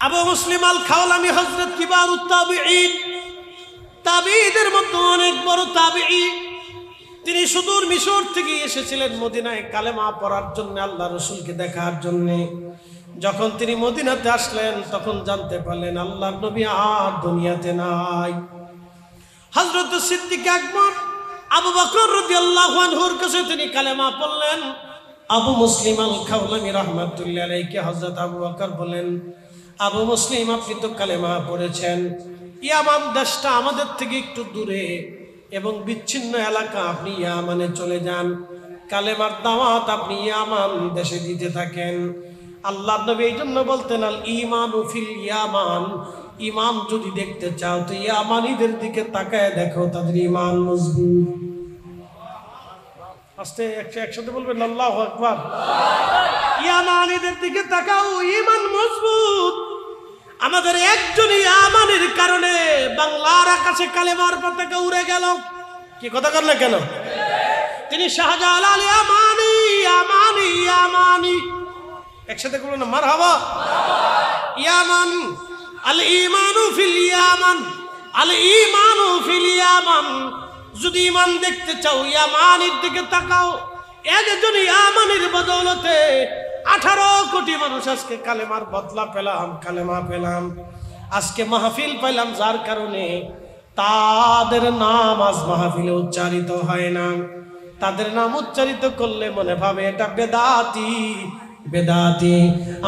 আবু মুসলিম আল খাওলামি হযরত কিবারুত তাবিঈন, তাবিঈদের মধ্যে অনেক বড় তাবিঈ। তিনি সুদূর মিশর থেকে এসেছিলেন মদিনায় কালেমা পড়ার জন্য, আল্লাহ রাসূলকে দেখার জন্য। যখন তিনি মদিনাতে আসলেন তখন জানতে পারলেন আল্লাহর নবী আর দুনিয়াতে নাই। হযরত সিদ্দিক আকবর আবু বকর রাদিয়াল্লাহু আনহুর কাছে তিনি কালেমা পড়লেন। আবু মুসলিম আল খাওলামি রাহমাতুল্লাহি আলাইহি হযরত আবু বকর বলেন, আবু মুসলিম আপনি তো কালেমা পড়েছেন, ইয়ামান দেশটা আমাদের থেকে একটু দূরে এবং বিচ্ছিন্ন এলাকা, আপনি ইয়ামানে চলে যান, কালেমার দাওয়াত আপনি ইয়ামান দেশে দিতে থাকেন। আল্লাহর নবী এই জন্য বলতেন আল ঈমানু ফিল ইয়ামান, ঈমান যদি দেখতে চাও তো ইয়ামানিদের দিকে তাকায় দেখো, তাদের ঈমান মজবুত। আস্তে একসাথে বলবেন আল্লাহু আকবার। ইয়ামানিদের দিকে তাকাও, ঈমান মজবুত। আমাদের একজন ইয়ামানির কারণে বাংলার আকাশে কালেমার পতাকা উড়ে গেল। কি কথা করলে কেন? তিনি শাহজালাল ইয়ামানি, ইয়ামানি, ইয়ামানি। একসাথে বলুন না মারহাবা। ইয়ামান, আল ঈমানু ফিল ইয়ামান, আল ঈমানু ফিল ইয়ামান। যদি ঈমান দেখতে চাও ইয়ামানির দিকে তাকাও। একজন ইয়ামানির বদৌলতে 18 কোটি মানুষ আজকে কালেমার বদলা পেলাম, কালেমা পেলাম, আজকে মাহফিল পেলাম, যার কারণে তাদের নাম আজ মাহফিলে উচ্চারিত হয় না। তাদের নাম উচ্চারিত করলে মনে ভাবে এটা বেদাতি, বেদাতি।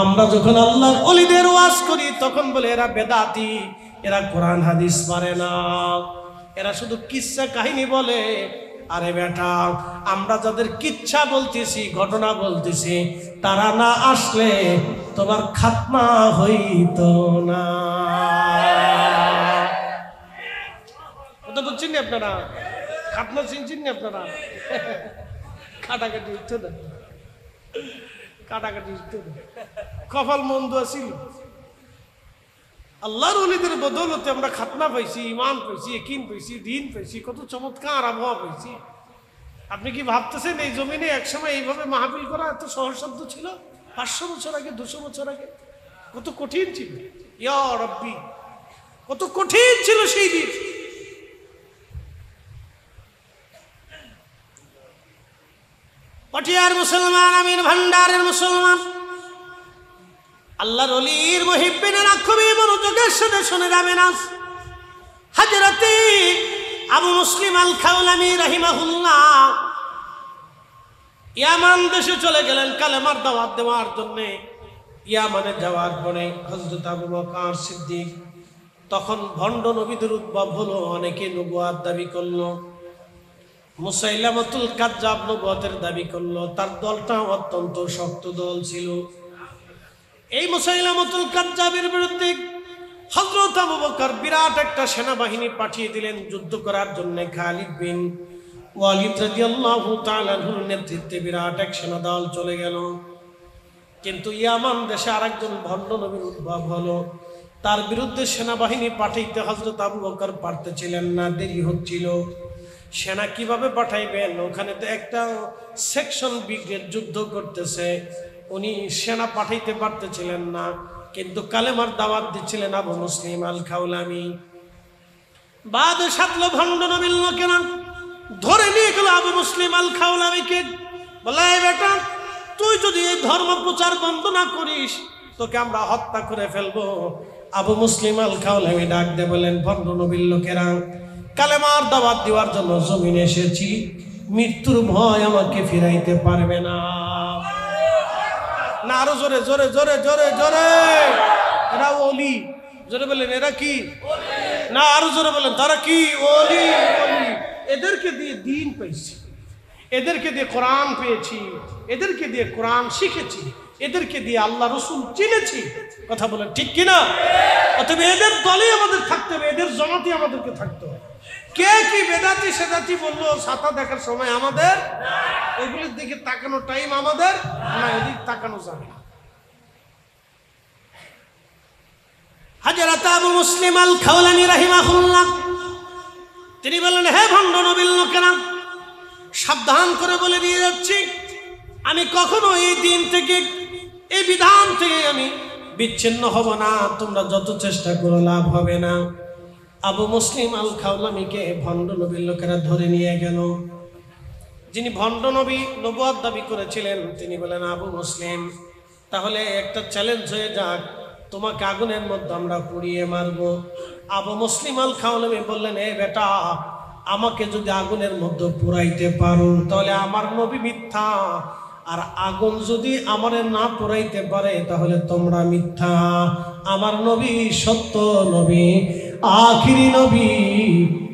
আমরা যখন আল্লাহর ওলিদের ওয়াজ করি তখন বলে এরা বেদাতি, এরা কোরআন হাদিস পারে না, এরা শুধু কিচ্ছা কাহিনী বলে। আরে বেটা, আমরা যাদের কিচ্ছা বলতেছি, ঘটনা বলতেছি, তারা না আসলে তোমার খাতনা হইতো না। বুঝছেন না আপনারা? খাতনা চিনছেন না আপনারা? কাটাকাটি উঠতো না, কাটাকাটি উঠতো না, কপাল মন্দ আছিল। আল্লাহর ওলিদের বদৌলতে আমরা খাতনা পাইছি, ঈমান পাইছি, ইয়াকিন পাইছি, দ্বীন পাইছি, কত চমৎকার আবহাওয়া পাইছি। আপনি কি ভাবতেছেন এই জমিনে একসময় এইভাবে মাহফিল করা এত সহজসাধ্য ছিল? 500 বছর আগে, 200 বছর আগে কত কঠিন ছিল। ইয়া রাব্বি, কত কঠিন ছিল সেই দিন। পটিয়ার মুসলমান, আমির ভান্ডারের মুসলমান, আল্লাহর ওলির মুহিব্বিনেরা খুবই মনোযোগের সাথে শুনে যাবেন। আজ হযরতে আবু মুসলিম আল খাওলামি রাহিমাহুল্লাহ ইয়ামান দেশে চলে গেলেন কালেমার দাওয়াত দেওয়ার জন্য। ইয়ামানে যাওয়ার পরে হযরত আবু বকর সিদ্দিক, তখন ভণ্ড নবীদের উদ্ভব হলো, অনেকে নবুয়ত দাবি করলো। মুসাইলামাতুল কাজ্জাব নবুয়তের দাবি করলো। তার দলটা অত্যন্ত শক্ত দল ছিল। এই মুসাইলামাতুল কাজ্জাবের বিরুদ্ধে হযরত আবু বকর বিরাট একটা সেনাবাহিনী পাঠিয়ে দিলেন যুদ্ধ করার জন্য। খালিদ বিন ওয়ালিদ রাদিয়াল্লাহু তাআলা আনহুর নেতৃত্বে বিরাট এক সেনাদল চলে গেল। কিন্তু ইয়ামান দেশে আরেকজন ভণ্ড নবীর উদ্ভব হলো। তার বিরুদ্ধে সেনাবাহিনী পাঠাইতে হযরত আবু বকর পারতেছিলেন না, দেরি হচ্ছিল। সেনা কিভাবে পাঠাইবেন? ওখানে তো একটা সেকশন ব্রিগেড যুদ্ধ করতেছে, উনি সেনা পাঠাইতে পারতেছিলেন না। কিন্তু কালেমার দাওয়াত দিচ্ছিলেন আবু মুসলিম আল খাওলামি। বাদে সাতলো ভণ্ড নবীর লোকেরা ধরে নিয়ে গেল আবু মুসলিম আল খাওলামিকে। বলে, বেটা, তুই যদি এই ধর্ম প্রচার বন্ধ না করিস তোকে আমরা হত্যা করে ফেলবো। আবু মুসলিম আল খাওলামি ডাক দিয়ে বলেন, ভণ্ড নবীর লোকেরা, কালেমার দাওয়াত দেওয়ার জন্য জমিনে এসেছি, মৃত্যুর ভয় আমাকে ফিরাইতে পারবে না। না, আরো জোরে জোরে জোরে জোরে জোরে। এরা ওলি, জোরে বলেন এরা কি? না, আরো জোরে বলেন তারা কি? ওলি। ওলি। এদেরকে দিয়ে দ্বীন পেয়েছি, এদেরকে দিয়ে কোরআন পেয়েছি, এদেরকে দিয়ে কোরআন শিখেছি, এদেরকে দিয়ে আল্লাহ রসুল চিনেছি। কথা বলেন ঠিক কিনা? অতএব এদের দলে আমাদের থাকতে হবে, এদের জমাতে আমাদেরকে থাকতে হবে। কে কি বেদাতি সেদাতি বললো ছাতা দেখার সময় আমাদের, ওইগুলির দিকে তাকানো টাইম আমাদের না, ওদিকে তাকানো যাবে না। হযরত আবু মুসলিম আল খাওলামি রাহিমাহুল্লাহ তিনি বললেন, হে ভণ্ড নবীর লোকেরা, সাবধান করে বলে দিয়ে যাচ্ছি, আমি কখনো এই দিন থেকে, এই বিধান থেকে আমি বিচ্ছিন্ন হব না, তোমরা যত চেষ্টা করো লাভ হবে না। আবু মুসলিম আল খাওলামিকে ভণ্ড নবীর লোকেরা ধরে নিয়ে গেল। যিনি ভণ্ড নবী নবুয়ত দাবি করেছিলেন তিনি বলেন, আবু মুসলিম, তাহলে একটা চ্যালেঞ্জ হয়ে যাক, তোমাকে আগুনের মধ্যে আমরা পুড়িয়ে মারব। আবু মুসলিম আল খাওলামি বললেন, এ বেটা, আমাকে যদি আগুনের মধ্যে পুরাইতে পারো তাহলে আমার নবী মিথ্যা, আর আগুন যদি আমারে না পুরাইতে পারে তাহলে তোমরা মিথ্যা। আমার নবী সত্য নবী, আখিরি নবী।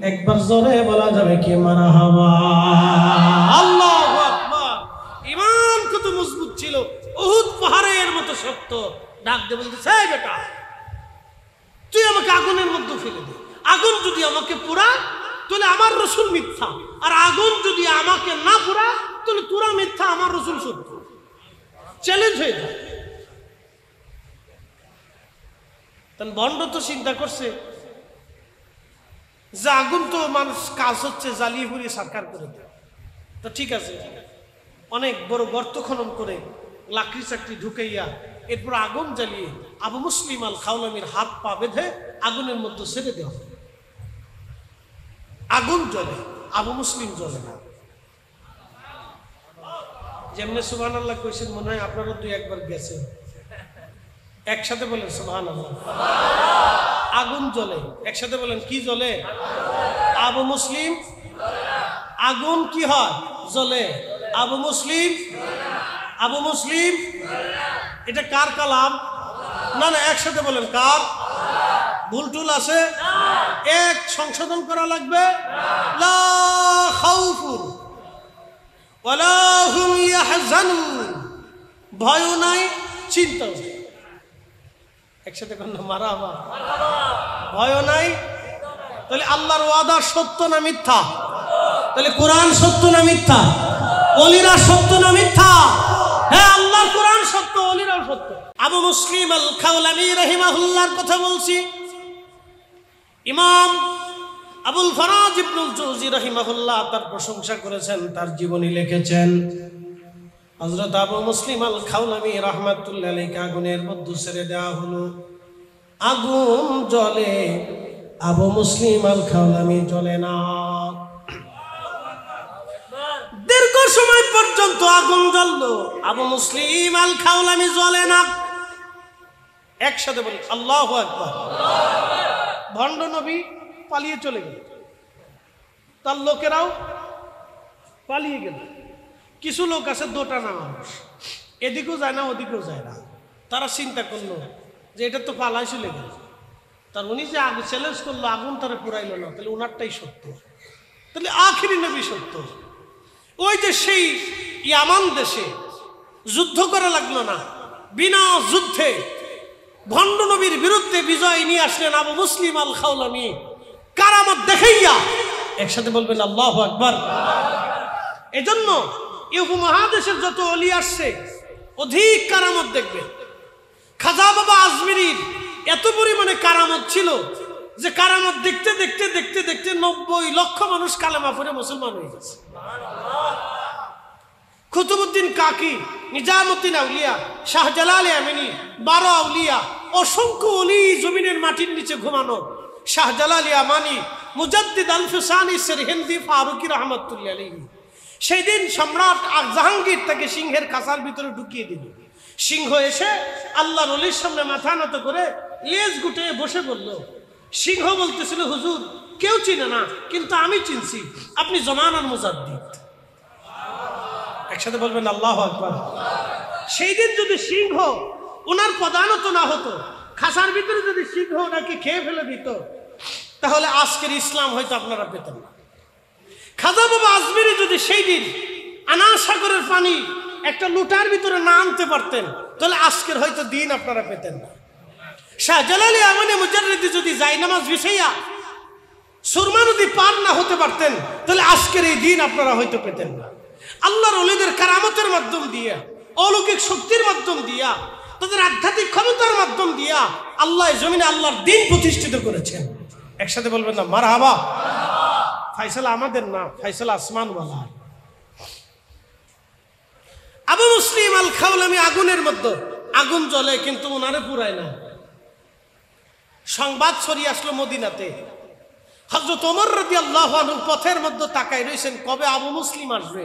একবার জোরে বলা যাবে কি মারহাবা? আল্লাহু আকবার। ঈমান কত মজবুত ছিল, উহুদ পাহাড়ের মতো শক্ত। ডাক দিয়ে বলতেছে, এই বেটা, তুই আমাকে আগুনের মধ্যে ফেলে দে, আগুন যদি আমাকে পোড়া তাহলে আমার রসুল মিথ্যা, আর আগুন যদি আমাকে না পোড়া তাহলে তোরা মিথ্যা, আমার রসুল সত্য। চ্যালেঞ্জ হয়ে যায়। তাহলে ভণ্ড তো চিন্তা করছে যে আগুন তো মানুষ কাজ হচ্ছে জ্বালিয়ে পুড়িয়ে সাকার করে দেয়, তো ঠিক আছে, অনেক বড় গর্ত খনন করে লাকড়ি চাকরি ঢুকাইয়া এরপর আগুন জ্বালিয়ে আবু মুসলিম আল খাওলামির হাত পা বেঁধে আগুনের মধ্যে ছেড়ে দেওয়া। আগুন জ্বলে, আবু মুসলিম জ্বলে না। যেমনি সুবহানাল্লাহ কইছেন, মনে হয় আপনারা দুই একবার গেছেন, একসাথে বলেন সুবহানাল্লাহ। আগুন জ্বলে, একসাথে বলেন কি জ্বলে? আবু মুসলিম। আগুন কি হয়? জ্বলে। আবু মুসলিম, আবু মুসলিম। এটা কার কালাম? না না, একসাথে বলেন কার? ভুল টুল আছে? এক সংশোধন করা লাগবে। লা খাউফুন ওয়ালা হুম ইয়াহজানুন, ভয় নাই, চিন্তা নাই। একসাথে কোন মারহাবা? ভয় নাই। তাহলে আল্লাহর ওয়াদা সত্য না মিথ্যা? তাহলে কোরআন সত্য না মিথ্যা? ওলিরা সত্য না মিথ্যা? হ্যাঁ, আল্লাহর কোরআন সত্য, ওলিরাও সত্য। আবু মুসলিম আল খাওলামি রাহিমাহুল্লাহর কথা বলছি। ইমাম আবুল ফরাজ ইবনুল জৌজি রাহিমাহুল্লাহ তার প্রশংসা করেছেন, তার জীবনী লিখেছেন। হযরত আবু মুসলিম আল খাওলামি রাহমাতুল্লাহ আলাইহি আগুনের মধ্যে ছেড়ে দেওয়া হলো। আগুন জ্বলে, আবু মুসলিম আল খাওলামি জ্বলে না। দীর্ঘ সময় পর্যন্ত আগুন জ্বললো, আবু মুসলিম আল খাওলামি জ্বলে না। একসাথে বলি আল্লাহু আকবার। ভণ্ড নবী পালিয়ে চলে গেল, তার লোকেরাও পালিয়ে গেল। কিছু লোক আছে দোটানা মানুষ, এদিকেও যায় না ওদিকেও যায় না। তারা চিন্তা করলো যে এটা তো পালাই চলে গেল, তার উনি যে আগে চ্যালেঞ্জ করলো আগুন তারা পুরাইলো না, তাহলে ওনারটাই সত্য, তাহলে আখিরি নবী সত্য। ওই যে সেই ইয়ামান দেশে যুদ্ধ করা লাগলো না, বিনা যুদ্ধে ভণ্ড নবীর বিরুদ্ধে বিজয় নিয়ে আসলেন আবু মুসলিম আল খাওলামি কারামত দেখাইয়া। একসাথে বলবেন আল্লাহু আকবার। এজন্য এই উপমহাদেশের যত ওলি আসছে অধিক কারামত দেখবে। খাজা বাবা আজমিরির এত পরিমাণে কারামত ছিল যে কারামত দেখতে দেখতে দেখতে দেখতে 90 লক্ষ মানুষ কালেমা পড়ে মুসলমান হয়ে গেছে। কুতুবউদ্দিন কাকি, নিজামুদ্দিন আউলিয়া, শাহজালাল ইয়ামানি, 12 আউলিয়া, অসংখ্য ওলি জমিনের মাটির নিচে ঘুমানো। শাহজালাল ইয়ামানি, মুজাদ্দিদ আল-ফিসানি সিরহিন্দি ফারুকি রহমাতুল্লাহ আলাইহি। সেই দিন সম্রাট জাহাঙ্গীর তাকে সিংহের খাঁচার ভিতরে ঢুকিয়ে দিল। সিংহ এসে আল্লাহর ওলির সামনে মাথা নত করে লেজ গুটিয়ে বসে বলল। সিংহ বলতেছিল, হুজুর কেউ চিনে না, কিন্তু আমি চিনছি, আপনি জমানার মুজাদ্দিদ। একসাথে বলবেন আল্লাহু আকবার। সেই দিন যদি সিংহ ওনার প্রধানত না হতো, খাঁচার ভিতরে যদি সিংহ ওনাকে খেয়ে ফেলে দিত, তাহলে আজকের ইসলাম হয়তো আপনারা পেতেন না। খাজা বাবা আজমিরি যদি সেই দিন আনা সাগরের পানি একটা লুটার ভিতরে না আনতে পারতেন, তাহলে আজকের হয়তো দিন আপনারা পেতেন না। শাহজালাল ইয়ামানি মুজাদ্দিদ যদি জায়নামাজ বিছাইয়া সুরমা নদী পার না হতে পারতেন, তাহলে আজকের এই দিন আপনারা হয়তো পেতেন না। আল্লাহর ওলিদের কারামতের মাধ্যম দিয়া, অলৌকিক শক্তির মাধ্যম দিয়া, তাদের আধ্যাত্মিক ক্ষমতার মাধ্যম দিয়া আল্লাহ জমিনে আল্লাহর দিন প্রতিষ্ঠিত করেছেন। একসাথে বলবেন না মারহাবা। ফায়সালা আমাদের না, ফায়সালা আসমানওয়ালা। আবু মুসলিম আল খাওলামি আগুনের মধ্যে আগুন জ্বলে কিন্তু ওনারে পুরায় না। সংবাদ ছড়িয়ে আসলো মদিনাতে। হযরত ওমর রাদিয়াল্লাহু আনহু পথের মধ্যে তাকায় রইছেন, কবে আবু মুসলিম আসবে,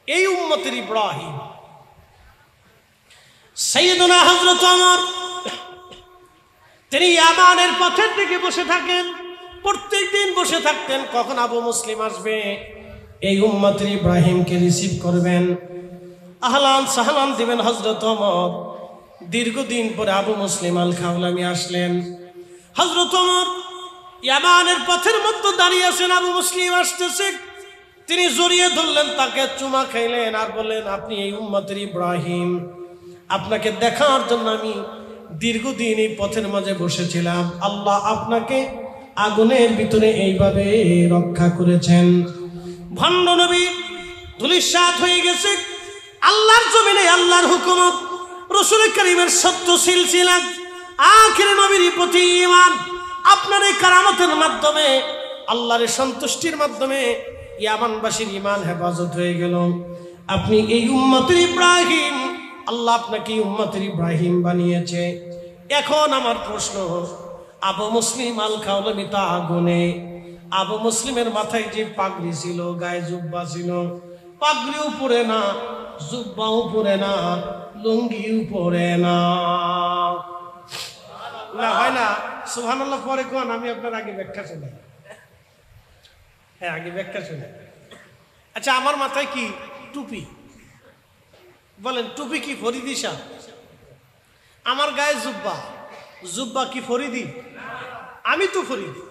এই উম্মতের ইব্রাহিম। সাইয়েদুনা হযরত ওমর তিনি ইয়ামানের পথের দিকে বসে থাকেন, প্রত্যেকদিন বসে থাকতেন কখন আবু মুসলিম আসবে, এই উম্মতের ইব্রাহিমকে রিসিভ করবেন, আহলান সাহলান দিবেন হযরত ওমর। দীর্ঘদিন পরে আবু মুসলিম আল খাওলামি আসলেন। হযরত ওমর ইয়ামানের পথের মধ্যে দাঁড়িয়ে আছেন, আবু মুসলিম আসতেছে, তিনি জড়িয়ে ধরলেন, তাকে চুমা খাইলেন আর বললেন, আপনি এই উম্মতের ইব্রাহিম, আপনাকে দেখার জন্য আমি দীর্ঘদিন এই পথের মাঝে বসেছিলাম, আল্লাহ আপনাকে আগুনের ভিতরে এইভাবে রক্ষা করেছেন। ভণ্ড নবী ধূলিসাৎ হয়ে গেছে, আল্লাহর জমিনে আল্লাহর হুকুমত, রাসূল কারীমের সত্য সিলসিলা, আখির নবীর প্রতি ঈমান, আপনার এই কারামতের মাধ্যমে, আল্লাহর সন্তুষ্টির মাধ্যমে ইয়ামানবাসীর ঈমান হেফাজত হয়ে গেল। আপনি এই উম্মতের ইব্রাহিম, আল্লাহ আপনাকে উম্মতের ইব্রাহিম বানিয়েছে। এখন আমার প্রশ্ন, আবু মুসলিম আল খাওলামি তা আগুনে, আবু মুসলিমের মাথায় যে পাগড়ি ছিল, গায়ে জুব্বা ছিল, পাগড়িও পরে না, জুব্বাও পরে না, লুঙ্গিও পরে না। না হয় না, সুবহানাল্লাহ পরে কোন, আমি আপনার আগে ব্যাখ্যা শুনি। হ্যাঁ, আগে ব্যাখ্যা শুনি। আচ্ছা, আমার মাথায় কি টুপি, বলেন টুপি কি ফরিদি শাহ? আমার গায়ে জুব্বা, জুব্বা কি ফরিদি? আমি তো ফরিদি।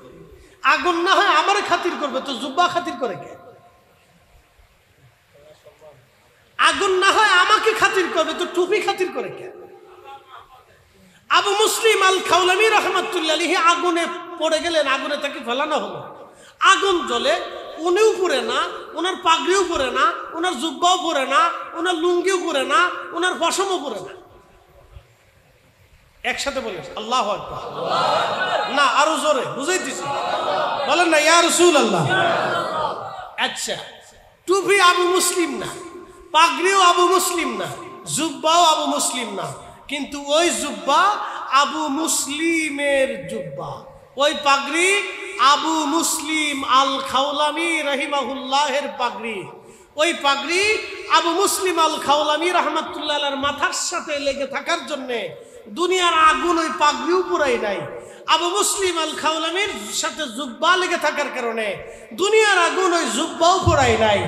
আগুন না হয় আমার খাতির করবে, তো জুব্বা খাতির করে কে? আগুন না হয় আমাকে খাতির করবে, তো টুপি খাতির করে কে? আবু মুসলিম আল খাওলামি রাহমাতুল্লাহ আলাইহি আগুনে পড়ে গেলেন, আগুনে তাকে ফেলানো হলো, আগুন জ্বলে, উনিও পরে না, ওনার পাগড়িও পরে না, ওনার জুব্বাও পরে না, ওনার লুঙ্গিও পরে না, ওনার পশমও পরে না। একসাথে বলেন আল্লাহু আকবার। না, আরো জোরে বুঝাইতেছি, বলেন না ইয়া রাসূলুল্লাহ। আচ্ছা, টুপি আবু মুসলিম না, পাগড়িও আবু মুসলিম না, জুব্বাও আবু মুসলিম না, কিন্তু ওই জুব্বা আবু মুসলিমের জুব্বা, ওই পাগড়ি আবু মুসলিম আল খাওলামি রাহিমাহুল্লাহের পাগড়ি। ওই পাগড়ি আবু মুসলিম আল খাওলামি রাহমাতুল্লাহ আলাইহির মাথার সাথে লেগে থাকার জন্যে দুনিয়ার আগুন ওই পাগড়িও পুরাই নাই। আবু মুসলিম আল খাওলামির সাথে জুব্বা লেগে থাকার কারণে দুনিয়ার আগুন ওই জুব্বাও পুরাই নাই।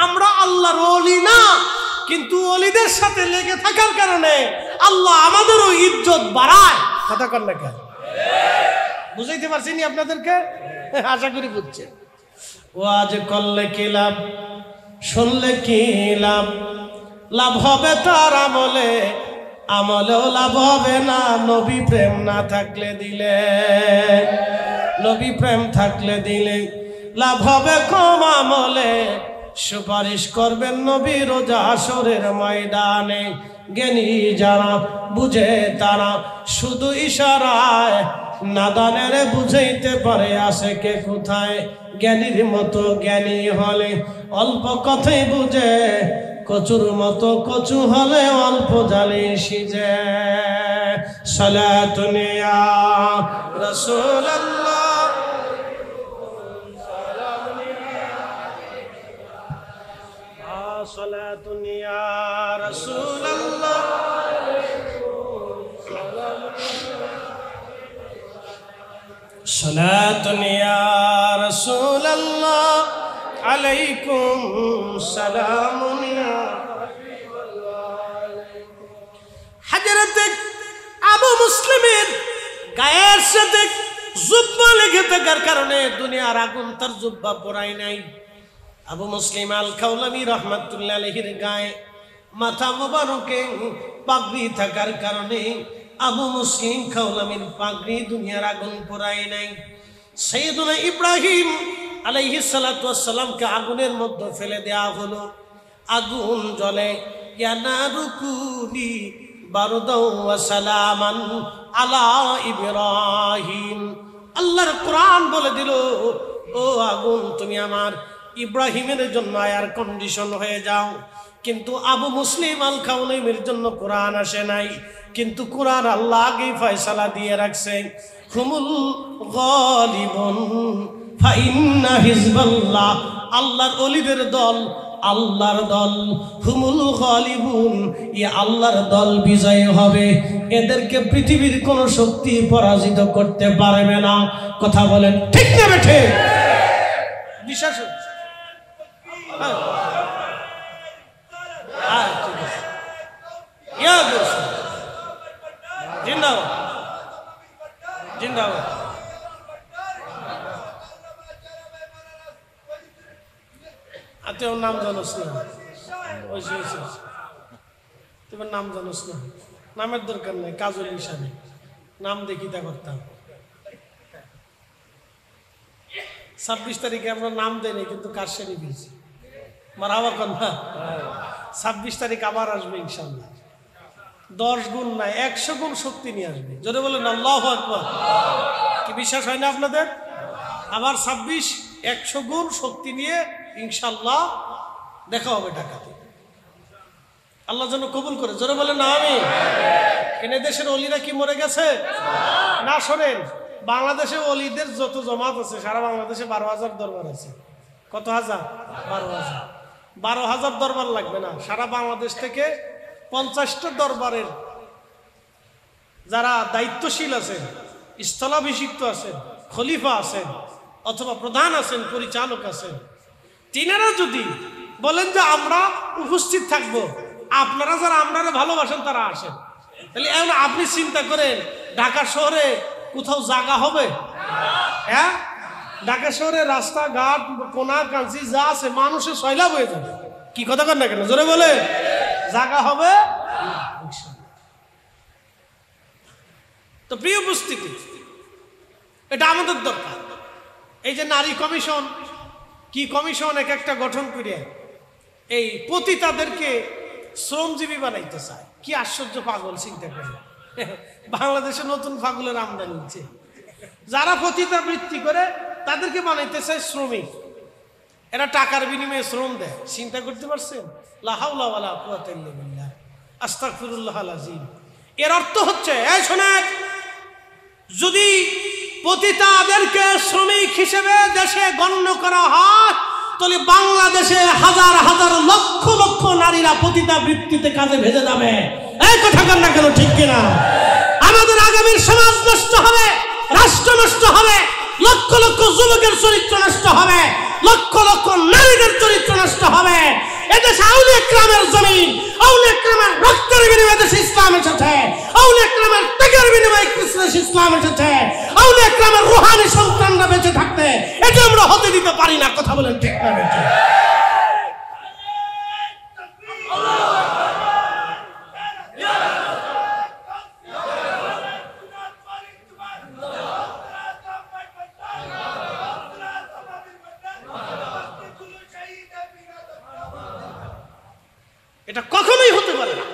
আমরা আল্লাহর ওলি না, কিন্তু ওলিদের সাথে লেগে থাকার কারণে আল্লাহ আমাদেরও ইজ্জত বাড়ায়। কথা কর না কেন? বুঝাইতে পারছি নি আপনাদেরকে? আশা করি বুঝছেন। ও আজ করলে কি লাভ, শুনলে কি লাভ, লাভ হবে তার আমলে, আমলেও লাভ হবে না নবী প্রেম না থাকলে দিলে। নবী প্রেম থাকলে দিলে লাভ হবে কম আমলে, সুপারিশ করবেন নবী রোজা হাসরের ময়দানে। জ্ঞানী যারা বুঝে তারা শুধু ইশারায়, নাদানের বুঝাইতে পারে আসে কে কোথায়। জ্ঞানীর মতো জ্ঞানী হলে অল্প কথাই বুঝে, কচুর মতো কচু হলে অল্প জালে সিজে। সালাতুন ইয়া রাসূলুল্লাহ, সালাতুন ইয়া রাসূলুল্লাহ, সালাতুন ইয়া রাসূলুল্লাহ, আলাইকুম সালামুন ইয়া হযরত আবু মুসলিমের গায়ের সাথে জুব্বা লেগে থাকার কারণে দুনিয়ার আগুন তার জুব্বা পরাই নাই। আবু মুসলিম আল খাওলামি রাহমাতুল্লাহ আলাইহির গায়ে মাথা মোবারকে পাগড়ি থাকার কারণে আবু মুসলিম খাওলামির পাগড়ি দুনিয়ার আগুন পরাই নাই। সাইয়েদুনা ইব্রাহিম আলাইহিস সালাতু ওয়াস সালামকে আগুনের মধ্যে ফেলে দেয়া হলো, আগুন জ্বলে। ইয়া নারুকুনি বারদাও ওয়া সালামান আলা ইব্রাহিম। আল্লাহর কোরআন বলে দিল, ও আগুন তুমি আমার ইব্রাহিমের জন্য এয়ার কন্ডিশন হয়ে যাও। কিন্তু আবু মুসলিম আল খাওলামির জন্য কোরআন আসে নাই, কিন্তু কোরআন আল্লাহ আগেই ফয়সালা দিয়ে রাখছেন, হুমুল গালিবুন ফাইন্না হিজবাল্লাহ, আল্লাহর ওলিদের দল, আল্লাহর দল, হুমুল গালিবুন, এই আল্লাহর দল বিজয় হবে, এদেরকে পৃথিবীর কোন শক্তি পরাজিত করতে পারবে না। কথা বলেন ঠিক না বেঠে? বিশ্বাস জিন্দাবাদ জিন্দাবাদ। আতে ওর নাম জানোস না, তোমার নাম জানোস না, নামের দরকার নেই, কাজল হিসাবে নাম দেখি তা করতাম। 26 তারিখে আমরা নাম দেয়নি, কিন্তু কাজ সেরে দিয়েছি। মারাবা কন্যা 26 তারিখ আবার আসবে ইনশাল্লাহ। 10 গুণ না 100 গুণ শক্তি নিয়ে আসবে। যদি বলেন আল্লাহু আকবার, কি বিশ্বাস হয় না আপনাদের? আবার 26 100 গুণ শক্তি নিয়ে ইনশাল্লাহ দেখা হবে ঢাকাতে। আল্লাহ যেন কবুল করে। জোরে বলেন না আমি। এনে দেশের অলিরা কি মরে গেছে না? শোনেন, বাংলাদেশে অলিদের যত জমাত আছে, সারা বাংলাদেশে 12,000 দরবার আছে। কত হাজার? 12,000। 12,000 দরবার লাগবে না, সারা বাংলাদেশ থেকে 50টা দরবারের যারা দায়িত্বশীল আছেন, স্থলাভিষিক্ত আছেন, খলিফা আছেন, অথবা প্রধান আছেন, পরিচালক আছেন, তিনারা যদি বলেন যে আমরা উপস্থিত থাকবো, আপনারা যারা আপনারা ভালোবাসেন তারা আসেন, তাহলে এখন আপনি চিন্তা করেন ঢাকা শহরে কোথাও জায়গা হবে? হ্যাঁ, ঢাকা শহরে রাস্তাঘাট কোনা কাঞ্চি যা আছে মানুষের সয়লাভ হয়ে যাবে। কি কথা কর না কেন? জোরে বলে জায়গা হবে। তো প্রিয় উপস্থিতি, এটা আমাদের দরকার। এই যে নারী কমিশন, কি কমিশন এক একটা গঠন করিয়া এই পতিতাদেরকে শ্রমজীবী বানাইতে চায়। কি আশ্চর্য পাগল, চিন্তা করে। বাংলাদেশে নতুন পাগলের আমদানি হচ্ছে। যারা পতিতা বৃত্তি করে তাদেরকে বানাইতে চায় শ্রমিক। এরা টাকার বিনিময়ে শ্রম দেয়। চিন্তা করতে পারছেন? লা হাওলা ওয়ালা কুওয়াতা ইল্লা বিল্লাহ, আস্তাগফিরুল্লাহাল আযীম। এর অর্থ হচ্ছে, এই শোনেন, যদি পতিতাদেরকে শ্রমিক হিসেবে দেশে গণ্য করা হয়, তাহলে বাংলাদেশে হাজার হাজার লক্ষ লক্ষ নারীরা পতিতা বৃত্তিতে কাজে ভেজে যাবে। এই কথা কর না কেন? ঠিক কিনা? আমাদের আগামীর সমাজ নষ্ট হবে, রাষ্ট্র নষ্ট হবে, লক্ষ লক্ষ যুবকের চরিত্র নষ্ট হবে, লক্ষ লক্ষ নারীদের চরিত্র নষ্ট হবে। এদেশে আউলিয়া ইকরামের জমিন, আউলিয়া ইকরামের রক্তের বিনিময়ে দেশে ইসলাম এসেছে, আউলিয়া ইকরামের ত্যাগের বিনিময়ে দেশে ইসলাম এসেছে, আউলিয়া ইকরামের রূহানি সন্তানরা বেঁচে থাকতে এটা আমরা হতে দিতে পারি না। কথা বলেন ঠিক না? এটা কখনোই হতে পারে না।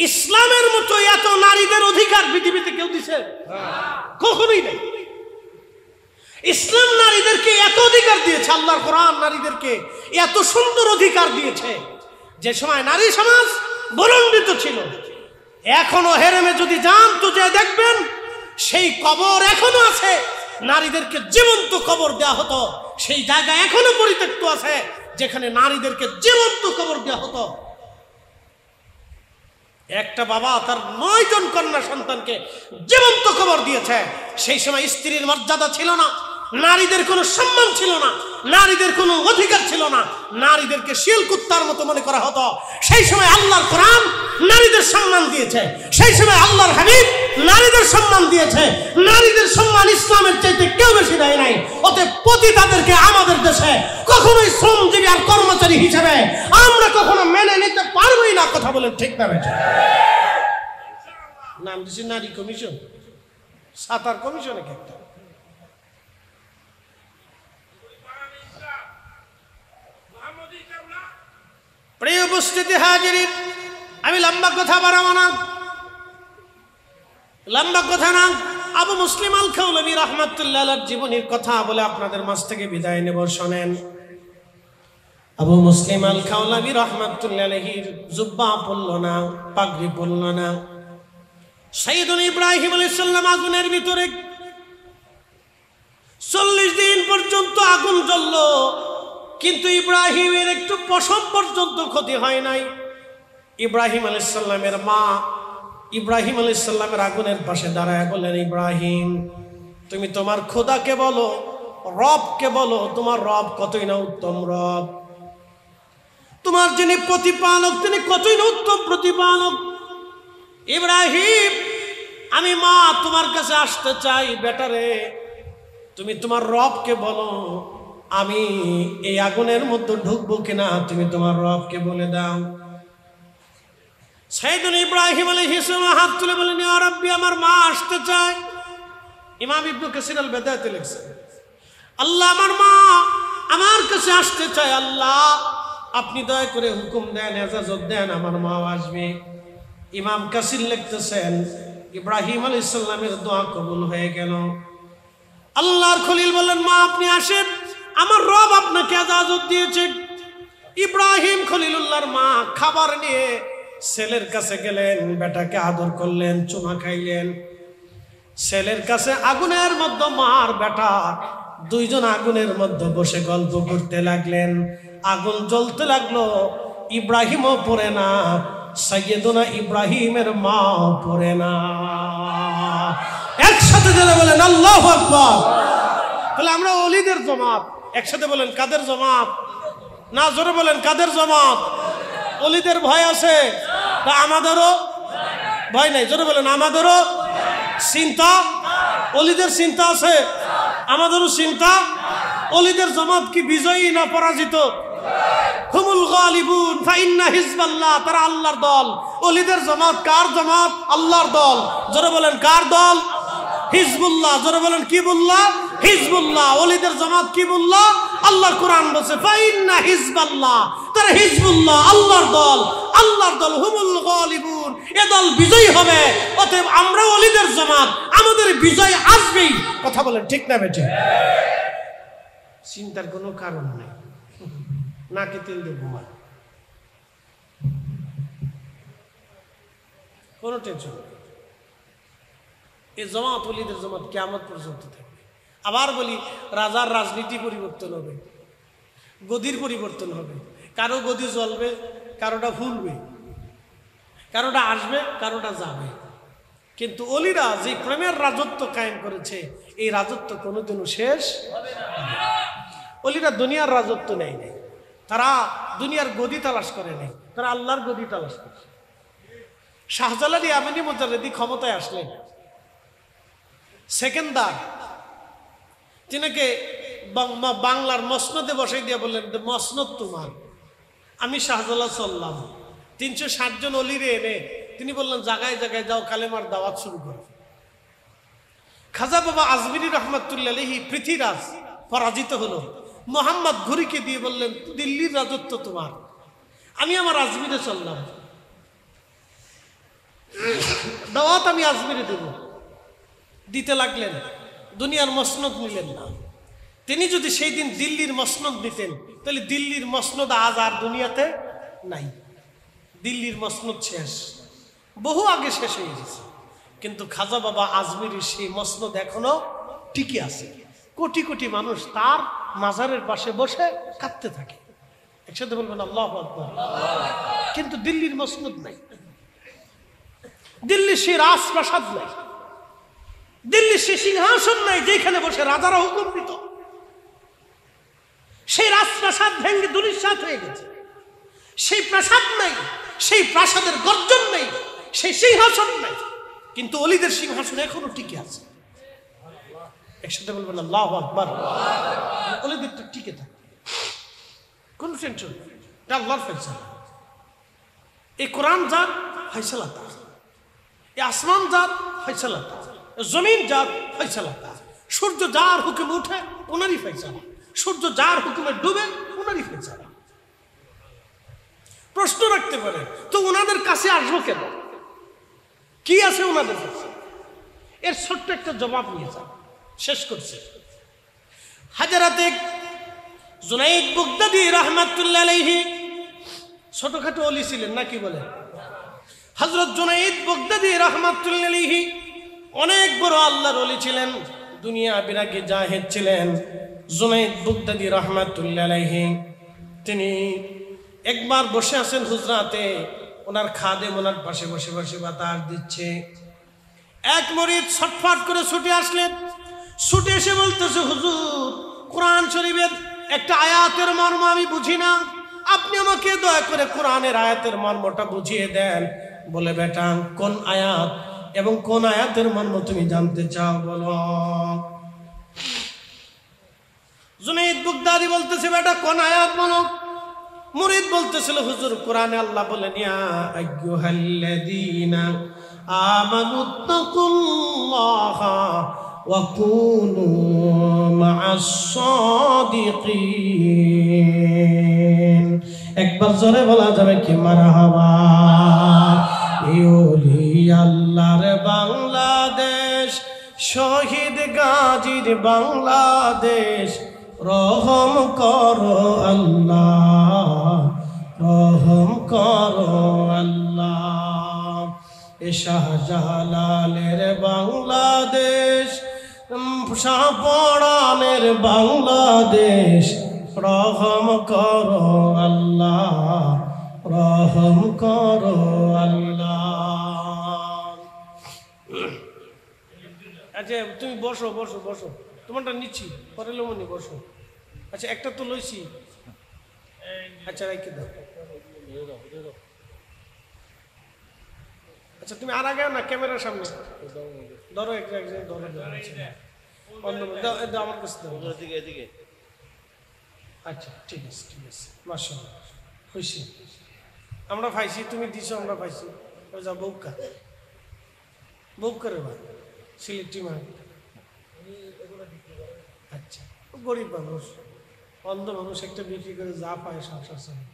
ইসলামের মতো এত নারীদের অধিকার পৃথিবীতে কেউ দিছে? কখনোই নেই। ইসলাম নারীদেরকে এত অধিকার দিয়েছে, আল্লাহর কোরআন নারীদেরকে এত সুন্দর অধিকার দিয়েছে। যে সময় নারী সমাজ বলণ্ডিত ছিল, এখনো হেরেমে যদি যান তো যে দেখবেন সেই কবর এখনো আছে। নারীদেরকে জীবন্ত কবর দেওয়া হতো, সেই জায়গা এখনো পরিত্যক্ত আছে যেখানে নারীদেরকে জীবন্ত কবর দেওয়া হতো। একটা বাবা তার 9 জন কন্যা সন্তানকে জীবন্ত কবর দিয়েছে। সেই সময় স্ত্রীর মর্যাদা ছিল না, নারীদের কোনো সম্মান ছিল না, নারীদের কোনো অধিকার ছিল না, নারীদেরকে শিল কুত্তার মতো মনে করা হতো। সেই সময় আল্লাহর কোরআন নারীদের সম্মান দিয়েছে, সেই সময় আল্লাহর হাবিব নারীদের সম্মান দিয়েছে। নারীদের সম্মান ইসলামের চাইতে কেউ বেশি দেয় নাই। অতএব পতিতাদেরকে আমাদের দেশে কখনোই শ্রমজীবী আর কর্মচারী হিসেবে আমরা কখনো মেনে নিতে পারবোই না। কথা বলেন ঠিক না? নাম দিচ্ছি নারী কমিশন, সাতার কমিশন একটা। প্রিয় উপস্থিতি হাজিরিন, আমি লম্বা কথা বাড়াবো না, লম্বা কথা না। আবু মুসলিম আল খাওলামি রাহমাতুল্লাহ আলাইহি জীবনের কথা বলে আপনাদের মাঝ থেকে বিদায় নেব। শোনেন, আবু মুসলিম আল খাওলানি রহমাতুল্লাহ আলাইহির জুব্বা পরল না, পাগড়ি পরল না। সাইয়েদুনা ইব্রাহিম আলাইহিস সালাম আগুনের ভিতরে 40 দিন পর্যন্ত আগুন জ্বলল, কিন্তু ইব্রাহিমের একটু পশম পর্যন্ত ক্ষতি হয় নাই। ইব্রাহিম আলাইহিস সালামের মা ইব্রাহিম আলাইহিস সালামের আগুনের পাশে দাঁড়ায় বললেন, ইব্রাহিম তুমি তোমার খোদাকে বলো, রবকে বলো, তোমার রব কতই না উত্তম রব, তোমার যিনি প্রতিপালক তিনি কতই না উত্তম প্রতিপালক। ইব্রাহিম আমি মা তোমার কাছে আসতে চাই, বেটারে তুমি তোমার রবকে বলো, আমি এই আগুনের মধ্যে ঢুকবো কিনা তুমি তোমার রবকে বলে দাও। সাইয়েদুনা ইব্রাহিম আলাইহিস সালাম হাত তুলে বলেন, ইয়া রাব্বি আমার মা আসতে চায়। ইমাম ইবনে কাসির আল বিদায়াতে লিখছেন, আল্লাহ আমার মা আমার কাছে আসতে চায়, আল্লাহ আপনি দয়া করে হুকুম দেন, ইজাজত দেন, আমার মা আসবে। ইমাম কাসির লিখতেছেন ইব্রাহিম আলাইহিস সালামের দোয়া কবুল হয়ে গেল। আল্লাহর খলিল বললেন, মা আপনি আসেন, আমার রব আপনাকে ইজাজত দিয়েছে। ইব্রাহিম খলিলুল্লাহর মা খাবার নিয়ে ছেলের কাছে গেলেন, বেটাকে আদর করলেন, চুমা খাইলেন। ছেলের কাছে আগুনের মধ্যে মার বেটা দুইজন আগুনের মধ্যে বসে গল্প করতে লাগলেন। আগুন জ্বলতে লাগলো, ইব্রাহিমও পড়ে না, সাইয়েদুনা ইব্রাহিমের মাও পড়ে না। একসাথে যারা বলেন আল্লাহু আকবার। তাহলে আমরা ওলিদের জামাত, একসাথে বলেন কাদের জামাত? না জোরে বলেন কাদের জামাত? ওলিদের ভয় আছে, তা আমাদেরও ভয় নাই। জোরে বলেন আমাদেরও চিন্তা, ওলিদের চিন্তা আছে, আমাদেরও চিন্তা। ওলিদের জামাত কি বিজয়ী না পরাজিত? হুমুল গালিবুন ফাইন্না হিজবাল্লাহ, তারা আল্লাহর দল। ওলিদের জামাত কার জামাত? আল্লাহর দল। জোরে বলেন কার দল? হিজবুল্লাহ। জোরে বলেন কি বললাহ? হিজবুল্লাহ। ওলিদের জামাত কি বললাহ? আল্লাহর কোরআন বলছে ফাইন্না হিজবাল্লাহ, তারা হিজবুল্লাহ, আল্লাহর দল। আল্লাহর দল হুমুল গালিবুন, এ দল বিজয়ী হবে। অতএব আমরা ওলিদের জামাত, আমাদের বিজয় আসবেই। কথা বলেন ঠিক না বেঠিক? চিন্তার কোনো কারণ নেই, নাকে তেল দিয়ে ঘুমান, কোনো টেনশন নেই। এই জামাত ওলিদের জামাত কিয়ামত পর্যন্ত থাকবে। আবার বলি, রাজার রাজনীতি পরিবর্তন হবে, গদির পরিবর্তন হবে। কারো গদি জ্বলবে, কারোটা ফুলবে, কারোটা আসবে, কারোটা যাবে। কিন্তু ওলিরা যে প্রেমের রাজত্ব কায়েম করেছে, এই রাজত্ব কোনোদিনও শেষ হবে না। ওলিরা দুনিয়ার রাজত্ব নেয় নাই, তারা দুনিয়ার গদি তালাশ করে নাই, তারা আল্লাহর গদি তালাশ করছে। শাহজালাল ইয়ামানি মুজাদ্দিদি ক্ষমতায় আসলেন, সেকেন্দার তিনাকে বাংলার মসনদে বসাই দিয়ে বললেন, মসনদ তোমার। আমি শাহজালাল চললাম, 360 জন অলিরে এনে তিনি বললেন, জায়গায় জায়গায় যাও, কালেমার দাওয়াত শুরু করো। খাজা বাবা আজমিরি রহমাতুল্লাহ আলাইহি পৃথ্বীরাজ পরাজিত হলো, মোহাম্মদ ঘুরিকে দিয়ে বললেন, দিল্লির রাজত্ব তোমার। আমি আমার আজমিরে চললাম, দাওয়াত আমি আজমিরে দেব। দিতে লাগলেন, দুনিয়ার মসনদ নিলেন না। তিনি যদি সেই দিন দিল্লির মসনদ দিতেন, তাহলে দিল্লির মসনদ আজ আর দুনিয়াতে নাই। দিল্লির মসনদ শেষ, বহু আগে শেষ হয়ে গেছে। কিন্তু খাজা বাবা আজমিরের সেই মসনদ এখনো টিকে আছে। কোটি কোটি মানুষ তার মাজারের পাশে বসে কাঁদতে থাকে। একসাথে বলবেন আল্লাহু আকবার। কিন্তু দিল্লির মসনদ নাই, দিল্লির সেই রাজপ্রাসাদ নাই, দিল্লির সেই সিংহাসন নাই যেখানে বসে রাজারা হুকুম দিত। সেই রাজপ্রাসাদ ভেঙে ধূলিসাৎ হয়ে গেছে। সেই প্রাসাদ নাই, সেই প্রাসাদের গর্জন নেই, সেই সিংহাসন নাই। কিন্তু ওলিদের সিংহাসন এখনো টিকে আছে। একসাথে বলবেন আল্লাহু আকবার। ওলিদেরটা টিকে থাকে, কোন টেনশন নেই, এটা আল্লাহর ফয়সালা। এই কোরআন যার ফয়সালা তার, এই আসমান যার ফয়সালা তার, জমিন যার ফয়সালা তার। সূর্য যার হুকুমে উঠে ওনারই ফয়সালা, সূর্য যার হুকুমে ডুবে ওনারই ফয়সালা। প্রশ্ন রাখতে পারে, তো ওনাদের কাছে আসবো কেন? কি আছে ওনাদের কাছে? এর ছোট্ট একটা জবাব নিয়ে যান, শেষ করছে। হাজারাতে জুনাইদ বাগদাদি রাহমাতুল্লাহ আলাইহি ছোটখাটো ওলি ছিলেন নাকি বলে? হযরত জুনাইদ বাগদাদি রাহমাতুল্লাহ আলাইহি অনেক বড় আল্লাহর ওলি ছিলেন, দুনিয়া বিরাগী জাহেদ ছিলেন। জুনাইদ বাগদাদি রাহমাতুল্লাহ আলাইহি তিনি একবার বসে আছেন হুজরাতে, ওনার খাদেম ওনার পাশে বসে বসে বাতাস দিচ্ছে। এক মুরিদ ছটফট করে ছুটে আসলেন, ছুটে এসে বলতেছে, হুজুর কোরআন শরীফের একটা আয়াতের মর্ম আমি বুঝি না, আপনি আমাকে দয়া করে কোরআনের আয়াতের মর্মটা বুঝিয়ে দেন। বলে, বেটা কোন আয়াত এবং কোন আয়াতের মর্ম তুমি জানতে চাও বলো। জুনাইদ বাগদাদি বলতেছে, বেটা কোন আয়াত বলো। মুরিদ বলতেছিল, হুজুর কোরআনে আল্লাহ বলেন, ইয়া আইয়ুহাল্লাযীনা আমানুত্তাকুল্লাহা ওয়া কুনু মা'আস সাদিকিন। একবার জোরে বলা যাবে কি মারহাবা। ইউলি আল্লাহর বাংলাদেশ, শহীদ গাজীর বাংলাদেশ, রহম করো আল্লাহ, রহম করো আল্লাহ। এ শাহজালালের বাংলাদেশ, শাহপরানের বাংলাদেশ, রহম করো আল্লাহ, রহম করো আল্লাহ। আচ্ছা তুমি বসো বসো বসো, তোমারটা নিচ্ছি পরে লোমনি, বসো। আচ্ছা একটা তো লইছি, আচ্ছা রেখে দাও। আচ্ছা তুমি আর আগে না ক্যামেরার সামনে ধরো, এক ধরো, আমার কাছে দাও। আচ্ছা ঠিক আছে ঠিক আছে, মাশাআল্লাহ খুশি আমরা পাইছি, তুমি দিছো আমরা পাইছি। যা বউকা বউকারে বা সিলেক্টি মা। আচ্ছা গরিব মানুষ, অন্ধ মানুষ, একটা বিক্রি করে যা পায় সংসার চলে।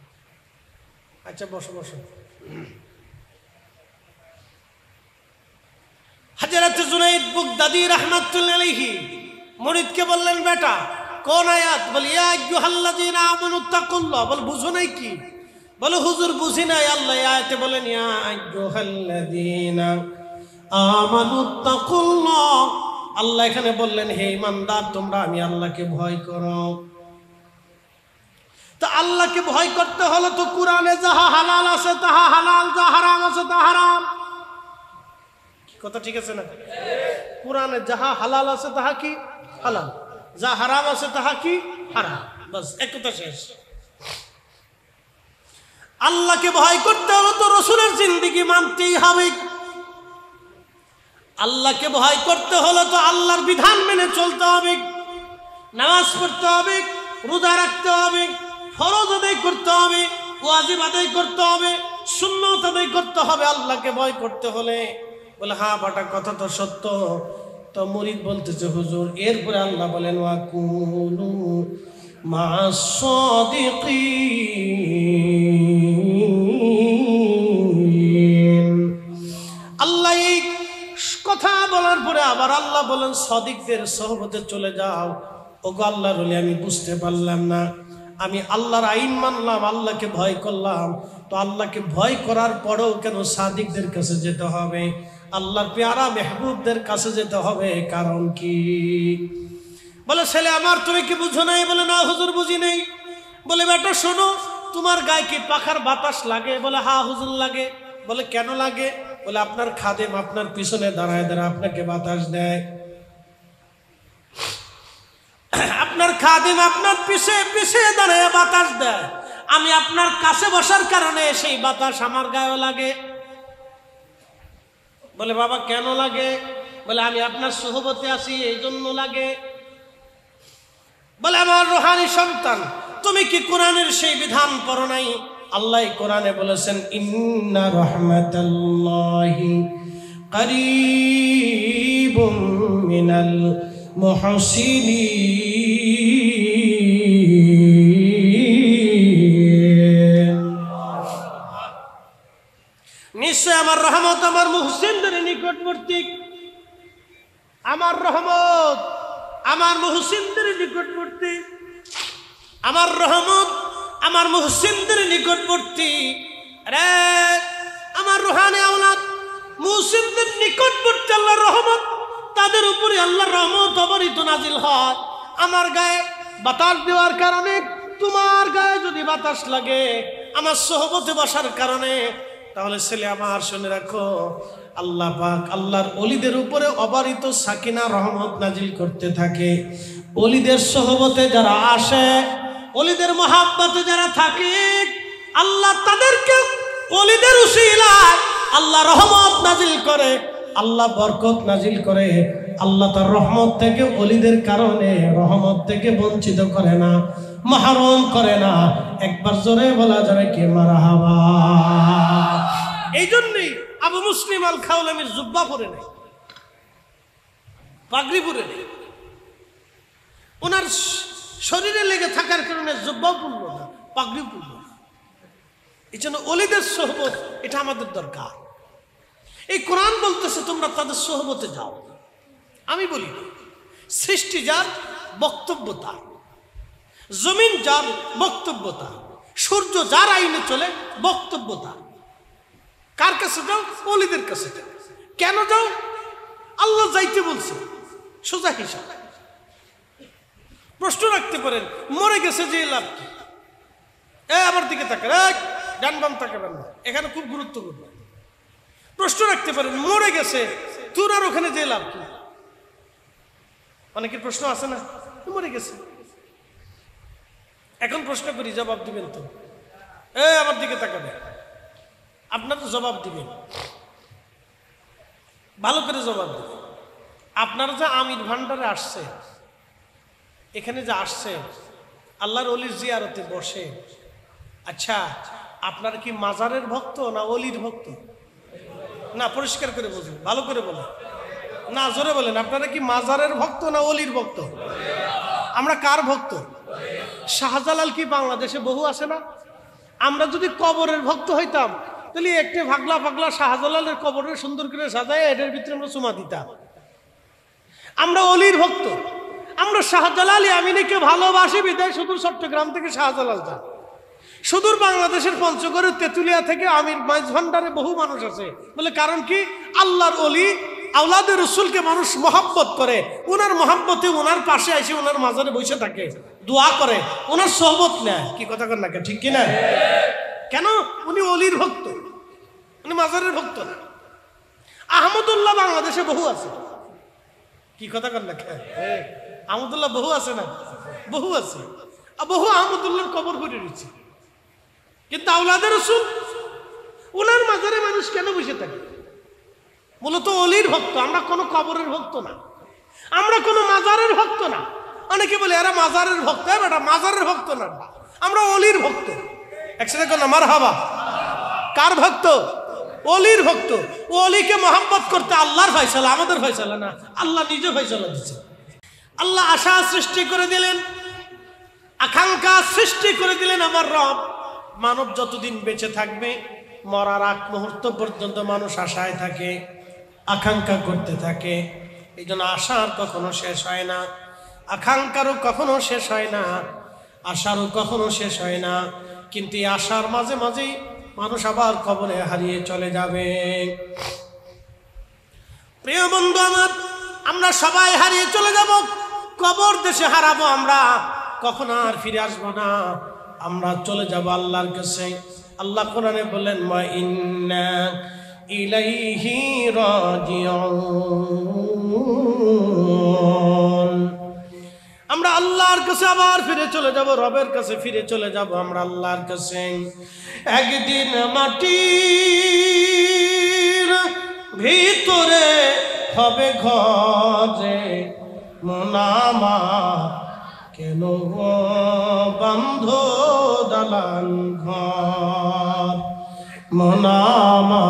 আচ্ছা বসো বসো। হযরত জুনাইদ বাগদাদি রাহমাতুল্লাহ আলাইহি মুরিদকে বললেন, বেটা কোন আয়াত? বলে, ইয়া আইয়ুহাল্লাযীনা আমানুত্তাকুল্লাহ। বল বুঝো নাই কি? বলে, হুজুর বুঝি নাই। আল্লাহ আয়াতে বলেন, ইয়া আইয়ুহাল্লাযীনা আমানুত্তাকুল্লাহ। আল্লাহ এখানে বললেন, হে ইমানদার তোমরা আমি আল্লাহকে ভয় করো। তো আল্লাহকে ভয় করতে হলে তো কোরআনে যাহা হালাল আছে তাহা হালাল, যা হারাম আছে তা হারাম। কথা ঠিক আছে না? কোরআনে যাহা হালাল আছে তাহা কি হালাল, যা হারাম আছে তাহা কি হারাম, বাস এক কথা শেষ। আল্লাহকে ভয় করতে হলে তো রাসূলের জিন্দেগি মানতেই হবে। আল্লাহকে ভয় করতে হলে তো আল্লাহর বিধান মেনে চলতে হবে, নামাজ পড়তে হবে, রোজা রাখতে হবে, ফরজ আদায় করতে হবে, ওয়াজিব আদায় করতে হবে, সুন্নাত আদায় করতে হবে আল্লাহকে ভয় করতে হলে। বলে, হ্যাঁ বাটা কথা তো সত্য। তো মুরিদ বলতেছে, হুজুর এরপরে আল্লাহ বলেন, ওয়া কুনু মা'আস সাদিকিন। আল্লাহ এই কথা বলার পরে আবার আল্লাহ বলেন, সাদিকদের সোহবতে চলে যাও। ওগো আল্লাহর ওলি, আমি বুঝতে পারলাম না, আমি আল্লাহর আইন মানলাম, আল্লাহকে ভয় করলাম, তো আল্লাহকে ভয় করার পরেও কেন সাদিকদের কাছে যেতে হবে, আল্লাহর পেয়ারা মেহবুবদের কাছে যেতে হবে? কারণ কি? বলে, ছেলে আমার তুমি কি বুঝো নাই? বলে, না হুজুর বুঝি নাই। বলে, বেটা শোনো, তোমার গায়ে কি পাখার বাতাস লাগে? বলে, হ্যাঁ হুজুর লাগে। বলে, কেন লাগে? বলে, আপনার খাদেম আপনার পিছনে দাঁড়ায় দাঁড়ায় আপনাকে বাতাস দেয়। আপনার খাদেম আপনার পিছে পিছে দাঁড়ায় বাতাস দেয়, আমি আপনার কাছে বসার কারণে সেই বাতাস আমার গায়ে লাগে। বলে, বাবা কেন লাগে? বলে, আমি আপনার সোহবতে আছি এই জন্য লাগে। বলে, আমার রুহানি সন্তান, তুমি কি কোরআনের সেই বিধান পড়ো নাই? আল্লাহ কোরআনে বলেছেন, ইন্না রাহমাতাল্লাহি করিবুম মিনাল মুহসিনিন। নিশ্চয় আমার রহমত আমার মুহসিনদের নিকটবর্তী। আমার রহমত আমার মুহসিনদের নিকটবর্তী। আমার রহমত আমার মুহসিনদের নিকটবর্তী। রে আমার রুহানি আওলাদ মুহসিনদের নিকটবর্তী আল্লাহর রহমত, তাদের উপরে আল্লাহর রহমত অবারিত নাজিল হয়। আমার গায়ে বাতাস দেওয়ার কারণে, তোমার গায়ে যদি বাতাস লাগে আমার সোহবতে বসার কারণে, তাহলে ছেলে আমার শুনে রাখো, আল্লাহ পাক আল্লাহর ওলিদের উপরে অবারিত সাকিনা রহমত নাজিল করতে থাকে। ওলিদের সোহবতে যারা আসে, ওলিদের মহাব্বতে যারা থাকে, আল্লাহ তাদেরকে ওলিদের উসিলায় আল্লাহ রহমত নাজিল করে, আল্লাহ বরকত নাজিল করে। আল্লাহ তার রহমত থেকে ওলিদের কারণে রহমত থেকে বঞ্চিত করে না, মাহরুম করে না। একবার জোরে বলা যাবে কি মারহাবা। এই জন্যই আবু মুসলিম আল খাওলামির জুব্বা পরে নেই, পাগড়ি পরে নেই। ওনার শরীরে লেগে থাকার কারণে জুব্বা পরল না, পাগড়ি পরল না। এই জন্য ওলিদের সোহবত এটা আমাদের দরকার। এই কোরআন বলতেছে তোমরা তাদের সোহবতে যাও। আমি বলি সৃষ্টি যার বক্তব্য তার, জমিন যার বক্তব্য তার, সূর্য যার আইনে চলে বক্তব্য তার। কার কাছে যাও? ওলিদের কাছে যাও। কেন যাও? আল্লাহ যাইতে বলছে, সোজা হিসাব। প্রশ্ন রাখতে পারেন, মরে গেছে যে লাভ কি? আমার দিকে তাকান, ডান বাম তাকাবেন না, এখানে খুব গুরুত্বপূর্ণ। প্রশ্ন রাখতে পারেন, মরে গেছে তোর আর ওখানে যে লাভ কি? অনেকের প্রশ্ন আছে না, মরে গেছে। এখন প্রশ্ন করি, জবাব দিবেন তো? আমার দিকে তাকাবেন, আপনার তো জবাব দিবেন, ভালো করে জবাব দিবেন। আপনারা যে আমির ভান্ডারে আসছে, এখানে যে আসছে আল্লাহর ওলির জিয়ারতে বসে, আচ্ছা আপনার কি মাজারের ভক্ত না ওলির ভক্ত? না, পরিষ্কার করে বলুন, ভালো করে বলেন, না জোরে বলেন। আপনারা কি মাজারের ভক্ত না ওলির ভক্ত? আমরা কার ভক্ত? শাহজালাল কি বাংলাদেশে বহু আছে না? আমরা যদি কবরের ভক্ত হইতাম তাহলে একটি ভাগলা ভাগলা শাহজালালের কবরের সুন্দর করে সাজায় এটার ভিতরে আমরা চুমা দিতাম। আমরা অলির ভক্ত, আমরা শাহজালাল আমিনীকে ভালোবাসি বিদায় শুধু চট্টগ্রাম থেকে শাহজালাল যান। সুদূর বাংলাদেশের পঞ্চগড়ের তেঁতুলিয়া থেকে আমির মাইজ ভান্ডারে বহু মানুষ আছে। বলে কারণ কি? আল্লাহর অলি আওলাদের রসুলকে মানুষ মহাব্বত করে, ওনার মহাব্বতে ওনার পাশে এসে ওনার মাজারে বসে থাকে, দোয়া করে, ওনার সোহবত নেয়। কি কথা কর না, ঠিক কিনা? কেন? উনি অলির ভক্ত, উনি মাজারের ভক্ত না। আহমদুল্লাহ বাংলাদেশে বহু আছে। কি কথা কর না, আহমদুল্লাহ বহু আছে না? বহু আছে, বহু আহমদুল্লাহর কবর করে রয়েছে। কিন্তু আওলাদের রসুল ওনার মাজারে মানুষ কেন বসে থাকে? মূলত অলির ভক্ত। আমরা কোনো কবরের ভক্ত না, আমরা কোনো মাজারের ভক্ত না। অনেকে বলে এরা মাজারের ভক্ত, বেটা মাজারের ভক্ত না, আমরা অলির ভক্ত। একসাথে কর না মারহাবা। কার ভক্ত? অলির ভক্ত। ও অলিকে মহব্বত করতে আল্লাহর ফয়সালা, আমাদের ফয়সালা না, আল্লাহ নিজে ফয়সালা দিচ্ছে। আল্লাহ আশা সৃষ্টি করে দিলেন, আকাঙ্ক্ষা সৃষ্টি করে দিলেন। আমার রব মানব যতদিন বেঁচে থাকবে, মরার আগ মুহূর্ত পর্যন্ত মানুষ আশায় থাকে, আকাঙ্ক্ষা করতে থাকে। এই জন্য আশার কখনো শেষ হয় না, আকাঙ্ক্ষারও কখনো শেষ হয় না, আশারও কখনো শেষ হয় না। কিন্তু এই আশার মাঝে মাঝেই মানুষ আবার কবরে হারিয়ে চলে যাবে। প্রিয় বন্ধু আমার, আমরা সবাই হারিয়ে চলে যাব, কবর দেশে হারাবো। আমরা কখনো আর ফিরে আসবো না, আমরা চলে যাব আল্লাহর কাছে। আল্লাহ কোরআনে বলেন, মা ইন্না ইলাইহি রাজিউন। আমরা আল্লাহর কাছে আবার ফিরে চলে যাব, রবের কাছে ফিরে চলে যাব আমরা আল্লাহর কাছে। একদিন মাটির ভিতরে হবে ঘরে মোনামা, কেন বন্ধ দালান ঘর, মোনামা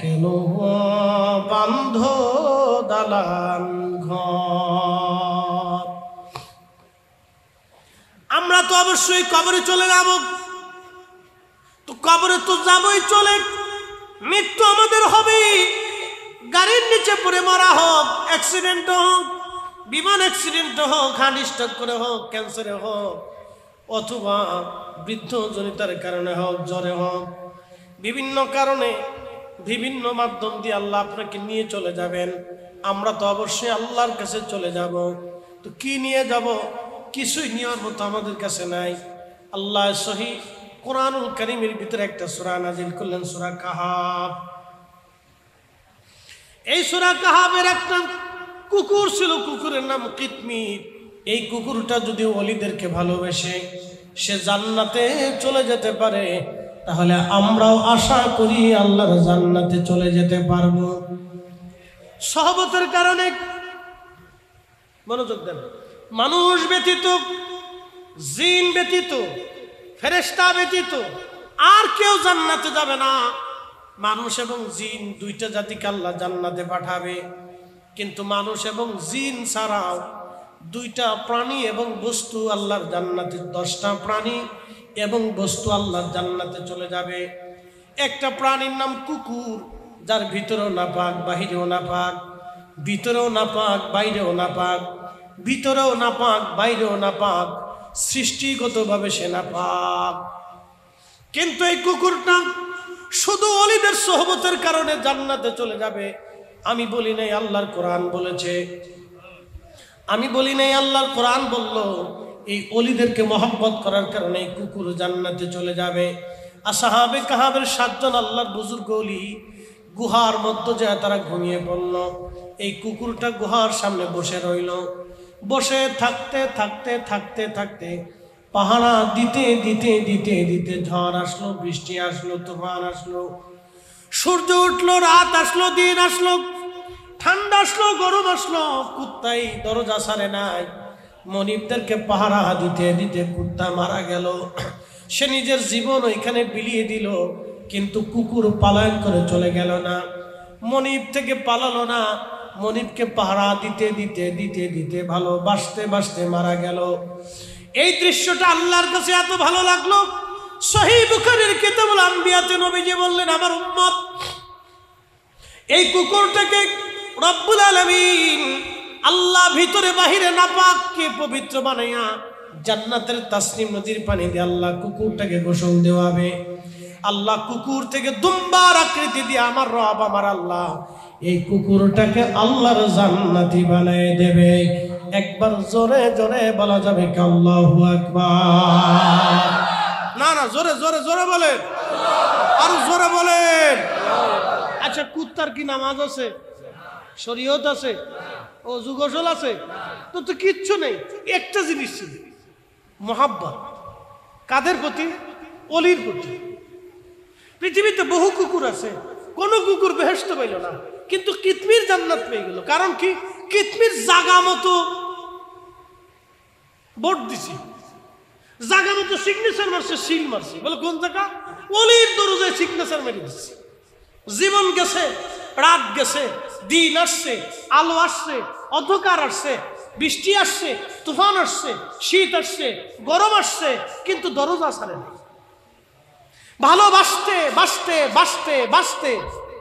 কেন বন্ধ দালান ঘর। আমরা তো অবশ্যই কবরে চলে যাব, তো কবরে তো যাবই চলে, মৃত্যু আমাদের হবে। গাড়ির নিচে পড়ে মারা হোক, অ্যাক্সিডেন্ট হোক, বিমান অ্যাক্সিডেন্ট হোক, হার্ট স্ট্রোক করে হোক, ক্যান্সারে হোক, অথবা বৃদ্ধজনিতার কারণে হোক, জ্বরে হোক, বিভিন্ন কারণে বিভিন্ন মাধ্যম দিয়ে আল্লাহ আপনাকে নিয়ে চলে যাবেন। আমরা তো অবশ্যই আল্লাহর কাছে চলে যাব, তো কি নিয়ে যাব? কিছুই নেওয়ার মতো আমাদের কাছে নাই। আল্লাহ সহি কোরআনুল কারীমের ভিতরে একটা সূরা নাজিল করলেন, সূরা কাহাফ। এই সূরা কাহাফের একটা কুকুর ছিল, কুকুরের নাম কিতমির। এই কুকুরটা যদি ওলিদেরকে ভালোবেসে সে জান্নাতে চলে যেতে পারে, তাহলে আমরাও আশা করি আল্লাহর জান্নাতে চলে যেতে পারবো। সহবতের কারণে, মনোযোগ দেন, মানুষ ব্যতীত, জিন ব্যতীত, ফেরেশতা ব্যতীত আর কেউ জান্নাতে যাবে না। মানুষ এবং জিন দুইটা জাতিকে আল্লাহ জান্নাতে পাঠাবে, কিন্তু মানুষ এবং জিন ছাড়াও দুইটা প্রাণী এবং বস্তু আল্লাহর জান্নাতে, 10টা প্রাণী এবং বস্তু আল্লাহর জান্নাতে চলে যাবে। একটা প্রাণীর নাম কুকুর, যার ভিতরেও নাপাক বাহিরেও নাপাক, ভিতরেও নাপাক বাইরেও নাপাক, ভিতরেও নাপাক বাইরেও নাপাক, সৃষ্টিগতভাবে সে নাপাক। কিন্তু এই কুকুরটা শুধু ওলিদের সোহবতের কারণে জান্নাতে চলে যাবে। আমি বলি নাই, আল্লাহর কোরআন বলেছে। আমি বলি নাই, আল্লাহর কোরআন বলল এই ওলিদেরকে মহব্বত করার কারণে এই কুকুর জান্নাতে চলে যাবে। আসহাবে কাহাবের 7 জন আল্লাহর বুজুর্গ ওলি গুহার মধ্যে যায়, তারা ঘুমিয়ে পড়ল। এই কুকুরটা গুহার সামনে বসে রইল। বসে থাকতে থাকতে থাকতে থাকতে পাহারা দিতে দিতে দিতে দিতে ঝড় আসলো, বৃষ্টি আসলো, তুফান আসলো, সূর্য উঠলো, রাত আসলো, দিন আসলো, ঠান্ডা আসলো, গরম আসলো, কুত্তাই দরজা ছাড়ে নাই। মনিবদেরকে পাহারা দিতে দিতে কুত্তা মারা গেল। সে নিজের জীবন ওইখানে বিলিয়ে দিল, কিন্তু কুকুর পালায়ন করে চলে গেল না, মনিব থেকে পালালো না। মনিবকে পাহারা দিতে দিতে দিতে দিতে ভালোবাসতে বাসতে মারা গেল। এই দৃশ্যটা আল্লাহর কাছে এত ভালো লাগলো, সহিহ বুখারীর কিতাবুল আম্বিয়াতে নবীজি বললেন, আমার উম্মত এই কুকুরটাকে রব্বুল আলামিন আল্লাহ ভিতরে বাহিরে নাপাককে পবিত্র বানাইয়া জান্নাতের তাসনিম নদীর পানি দিয়ে আল্লাহ কুকুরটাকে গোসল দেওয়াবে। আল্লাহ কুকুর থেকে দুম্বার আকৃতি দিয়ে আমার রব, আমার আল্লাহ এই কুকুরটাকে আল্লাহর জান্নাতি বানিয়ে দেবে। একবার জোরে জোরে বলা যাবে কি আল্লাহু আকবার? না না, জোরে জোরে জোরে বলেন, আরো জোরে বলেন। আচ্ছা, কুত্তার কি নামাজ আছে, শরীয়ত আছে, ওযু গোসল আছে? তো কিচ্ছু নেই। একটা জিনিস ছিল, মোহাব্বত। কাদের প্রতি? ওলির প্রতি। পৃথিবীতে বহু কুকুর আছে, কোন কুকুর বেহেশত পাইল না, কিন্তু কিতমির জান্নাত পেয়ে গেল। কারণ কি? কিতমির জাগা মতো বোর্ড দিছি, জাগা মতো সিগনেচার মারছে, সিল মারছে। বলে কোন জায়গা? ওলির দরজায় সিগনেচার মেরে দিচ্ছে। জীবন গেছে, রাত গেছে, দিন আসছে, আলো আসছে, অন্ধকার আসছে, বৃষ্টি আসছে, তুফান আসছে, শীত আসছে, গরম আসছে, কিন্তু দরজা ছাড়ে না। ভালোবাসতে বাসতে বাসতে বাসতে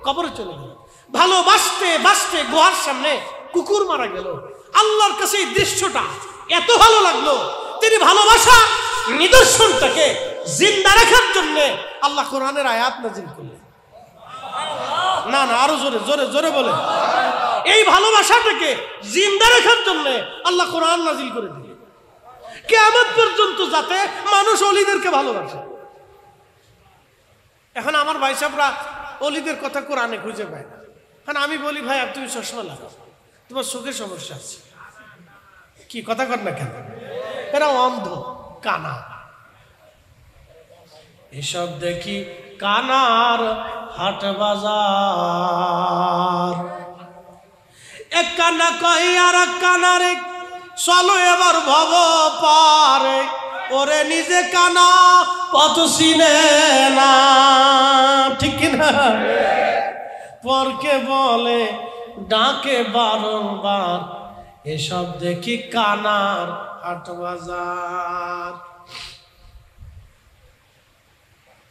কবরে চলে গেল। ভালোবাসতে বাসতে গুহার সামনে কুকুর মারা গেল। আল্লাহর কাছে এই দৃশ্যটা এত ভালো লাগলো, তিনি ভালোবাসা নিদর্শনটাকে জিন্দা রাখার জন্য আল্লাহ কোরআনের আয়াত নাযিল করলেন। না না, আরো জোরে জোরে জোরে বলে। এই ভালোবাসাটাকে জিন্দা রাখার জন্য আল্লাহ কোরআন নাযিল করে দিলেন, কিয়ামত পর্যন্ত যাতে মানুষ ওলিদেরকে ভালোবাসে। এখন আমার ভাই সাহেবরা ওলিদের কথা কোরআনে খুঁজে পায় না। কারণ আমি বলি, ভাই আর তুমি চশমা লাগাও, তোমার চোখের সমস্যা আছে। কি কথা কর না কেন? এরা অন্ধ, কানা। এসব দেখি কানার হাট বাজার। এক কানা কই আর এক কানারে, চলো এবার ভব পারে। ওরে নিজে কানা পথ চিনে না, ঠিক না? পরকে বলে ডাকে বারংবার। এসব দেখি কানার হাট বাজার।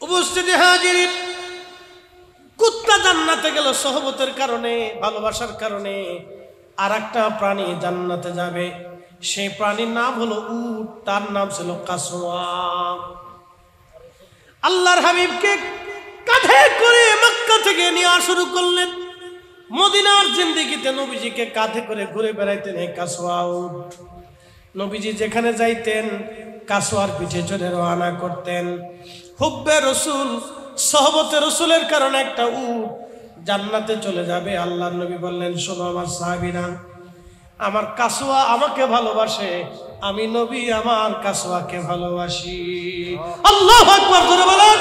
উপস্থিতি হাজির, কুত্তা জান্নাতে গেল সহবতের কারণে, ভালোবাসার কারণে। আর একটা প্রাণী জান্নাতে যাবে, সেই প্রাণীর নাম হলো উট, তার নাম ছিল কাসওয়া। আল্লাহর হাবিবকে কাঁধে করে মক্কা থেকে নিয়ে শুরু করলেন। মদিনার জিন্দেগিতে নবীজিকে কাঁধে করে ঘুরে বেড়াইতেন এই কাসওয়া উট। নবীজি যেখানে যাইতেন কাসওয়ার পিঠে চড়ে রওনা করতেন। হুব্বে রসুল, সহবতে রসুলের কারণে একটা উট জান্নাতে চলে যাবে। আল্লাহর নবী বললেন, শোনো আমার সাহাবীরা, আমার কাসওয়া আমাকে ভালোবাসে, আমি নবী আমার কাসওয়াকে ভালোবাসি। আল্লাহু আকবার করে বলেন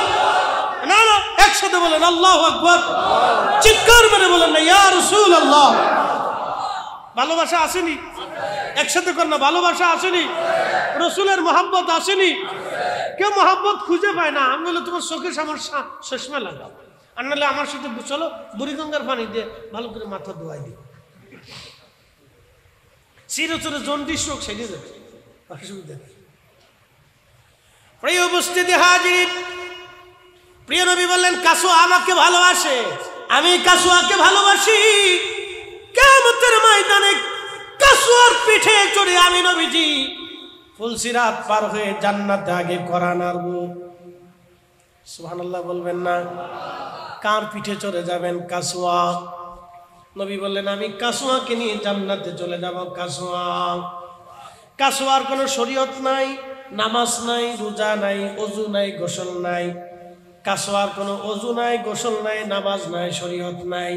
না, না, একসাথে বলেন আল্লাহু আকবার, চিৎকার মেরে বলেন না ইয়া রাসূলুল্লাহ। ভালোবাসা আসেনি? একসাথে কর না, ভালোবাসা আসেনি? রসুলের মহব্বত আসেনি? কেউ মহব্বত খুঁজে পায় না। আমি বলে তোমার চোখের সামনে চশমা লাগাও, আর নাহলে আমার সাথে চলো বুড়িগঙ্গার পানি দিয়ে ভালো করে মাথা ধোয়াই দিই, চিরচরে জন্ডিস রোগ সেরে যাবে, অসুবিধা নেই। প্রিয় উপস্থিতি হাজির, প্রিয় নবী বললেন কাসওয়া আমাকে ভালোবাসে, আমি কাসওয়াকে ভালোবাসি। কিয়ামতের ময়দানে কাসওয়ার পিঠে চড়ে আমি নবীজি ফুলসিরাত পার হয়ে জান্নাতে আগে করা নাড়ব। সুবহানাল্লাহ বলবেন না? কার পিঠে চড়ে যাবেন? কাসওয়া। নবী বললেন আমি কাসওয়াকে নিয়ে জান্নাতে চলে যাব। কাসওয়া, কাসওয়ার কোনো শরীয়ত নাই, নামাজ নাই, রোজা নাই, ওযু নাই, গোসল নাই। কাসওয়ার কোনো ওযু নাই, গোসল নাই, নামাজ নাই, শরীয়ত নাই,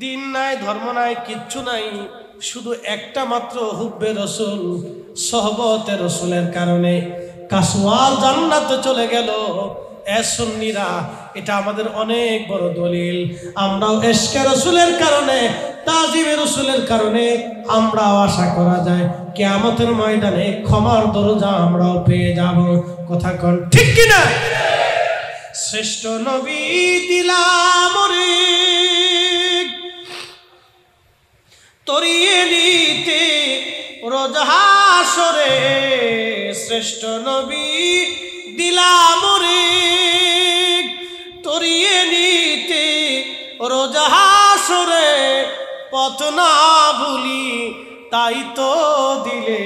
দিন নাই, ধর্ম নাই, কিচ্ছু নাই। শুধু একটা মাত্র হুব্বে রসুল, সহবতে রসুলের কারণে কাসওয়া জান্নাতে চলে গেল। এ সুন্নিরা, এটা আমাদের অনেক বড় দলিল। আমরাও ইশকে রসুলের কারণে, তাজিমে রসুলের কারণে আমরাও আশা করা যায় কিয়ামতের ময়দানে ক্ষমার দরজা আমরাও পেয়ে যাব। কথা কোন ঠিক কিনা? শ্রেষ্ঠ নবী দিলাম রে তরিয়ে নিতে রোজ হাসরে, শ্রেষ্ঠ নবী দিলাম রে তরিয়ে নিতে রোজ হাসরে, পথ না ভুলি তাই তো দিলে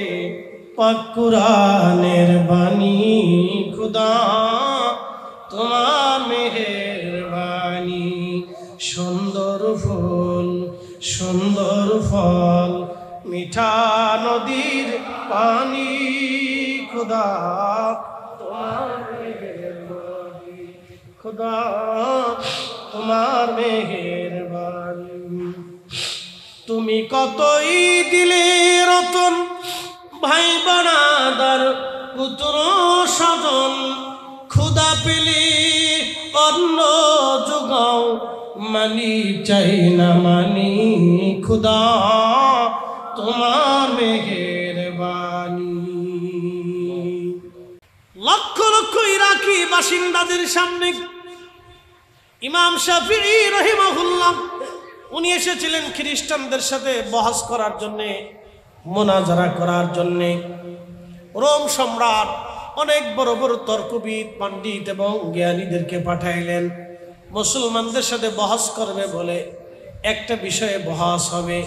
পাক কুরআনের বাণী। খুদা তোমার মেহেরবানি, সুন্দর ফুল সুন্দর ফল, মিঠা নদীর পানি। খুদা তোমার মেহেরবানি, খুদা তোমার মেহেরবানি। তুমি কতই দিলে রতন, ভাই বাড়াদার পুত্র স্বজন, খুদা পেলে অন্ন যোগাও, মানি চাই না মানি। খুদা তোমার মেহেরবানি। লক্ষ লক্ষ ইরাকি বাসিন্দাদের সামনে ইমাম শাফিঈ রাহিমাহুল্লাহ উনি এসেছিলেন খ্রিস্টানদের সাথে বহস করার জন্যে, মোনাজারা করার জন্যে। রোম সম্রাট অনেক বড় বড় তর্কবিদ, পণ্ডিত এবং জ্ঞানীদেরকে পাঠাইলেন মুসলমানদের সাথে বহস করবে বলে। একটা বিষয়ে বহস হবে।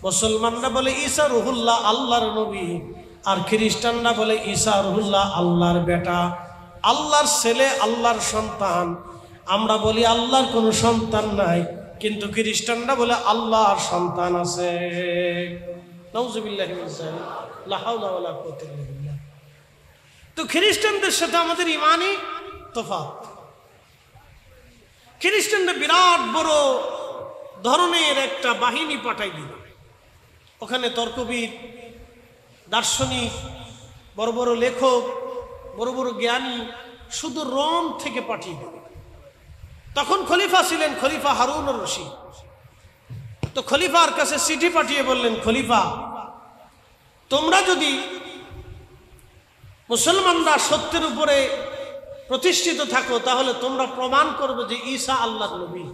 মুসলমানরা বলে ঈসা রুহুল্লাহ আল্লাহর নবী, আর খ্রিস্টানরা বলে ঈসা রুহুল্লাহ আল্লাহর বেটা, আল্লাহর ছেলে, আল্লাহর সন্তান। আমরা বলি আল্লাহর কোনো সন্তান নাই, কিন্তু খ্রিস্টানরা বলে আল্লাহর সন্তান আছে। নাউযুবিল্লাহি মিন যালিক, লা হাওলা ওয়ালা কুওয়াতা ইল্লা বিল্লাহ। তো খ্রিস্টানদের সাথে আমাদের ইমানি তফাৎ। খ্রিস্টানরা বিরাট বড় ধরনের একটা বাহিনী পাঠাই দিল। ওখানে তর্কবিদ, দার্শনিক, বড় বড় লেখক, বড় বড় জ্ঞানী শুধু রোম থেকে পাঠিয়ে দিল। তখন খলিফা ছিলেন খলিফা হারুন আর রশিদ। তো খলিফার কাছে চিঠি পাঠিয়ে বললেন, খলিফা তোমরা যদি মুসলমানরা সত্যের উপরে প্রতিষ্ঠিত থাকো, তাহলে তোমরা প্রমাণ করবে যে ঈসা আল্লাহর নবী,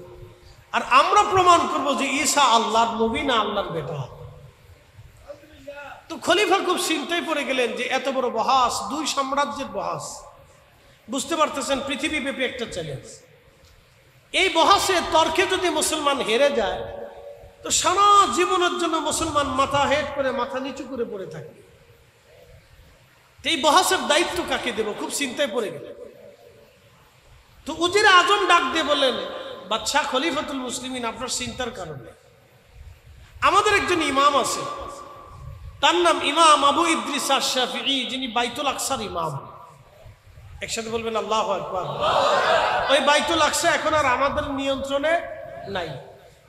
আর আমরা প্রমাণ করব যে ঈসা আল্লাহর নবী না আল্লাহর বেটা। তো খলিফা খুব চিন্তায় পড়ে গেলেন যে এত বড় বহাস, দুই সাম্রাজ্যের বহাস, বুঝতে পারতেছেন পৃথিবীব্যাপী একটা চ্যালেঞ্জ। এই বহাসে তর্কে যদি মুসলমান হেরে যায়, তো সারা জীবনের জন্য মুসলমান মাথা হেট করে মাথা নিচু করে পড়ে থাকে। এই বহাসের দায়িত্ব কাকে দেব, খুব চিন্তায় পড়ে গেল। তো উজির আজম ডাক দিয়ে বললেন, বাদশাহ খলিফাতুল মুসলিমিন, আপনার চিন্তার কারণে আমাদের একজন ইমাম আছে, তার নাম ইমাম আবু ইদ্রিস আশ-শাফিঈ, যিনি বাইতুল আকসার ইমাম। একসাথে বলবেন আল্লাহু আকবার। ওই বাইতুল আকসা এখন আর আমাদের নিয়ন্ত্রণে নাই।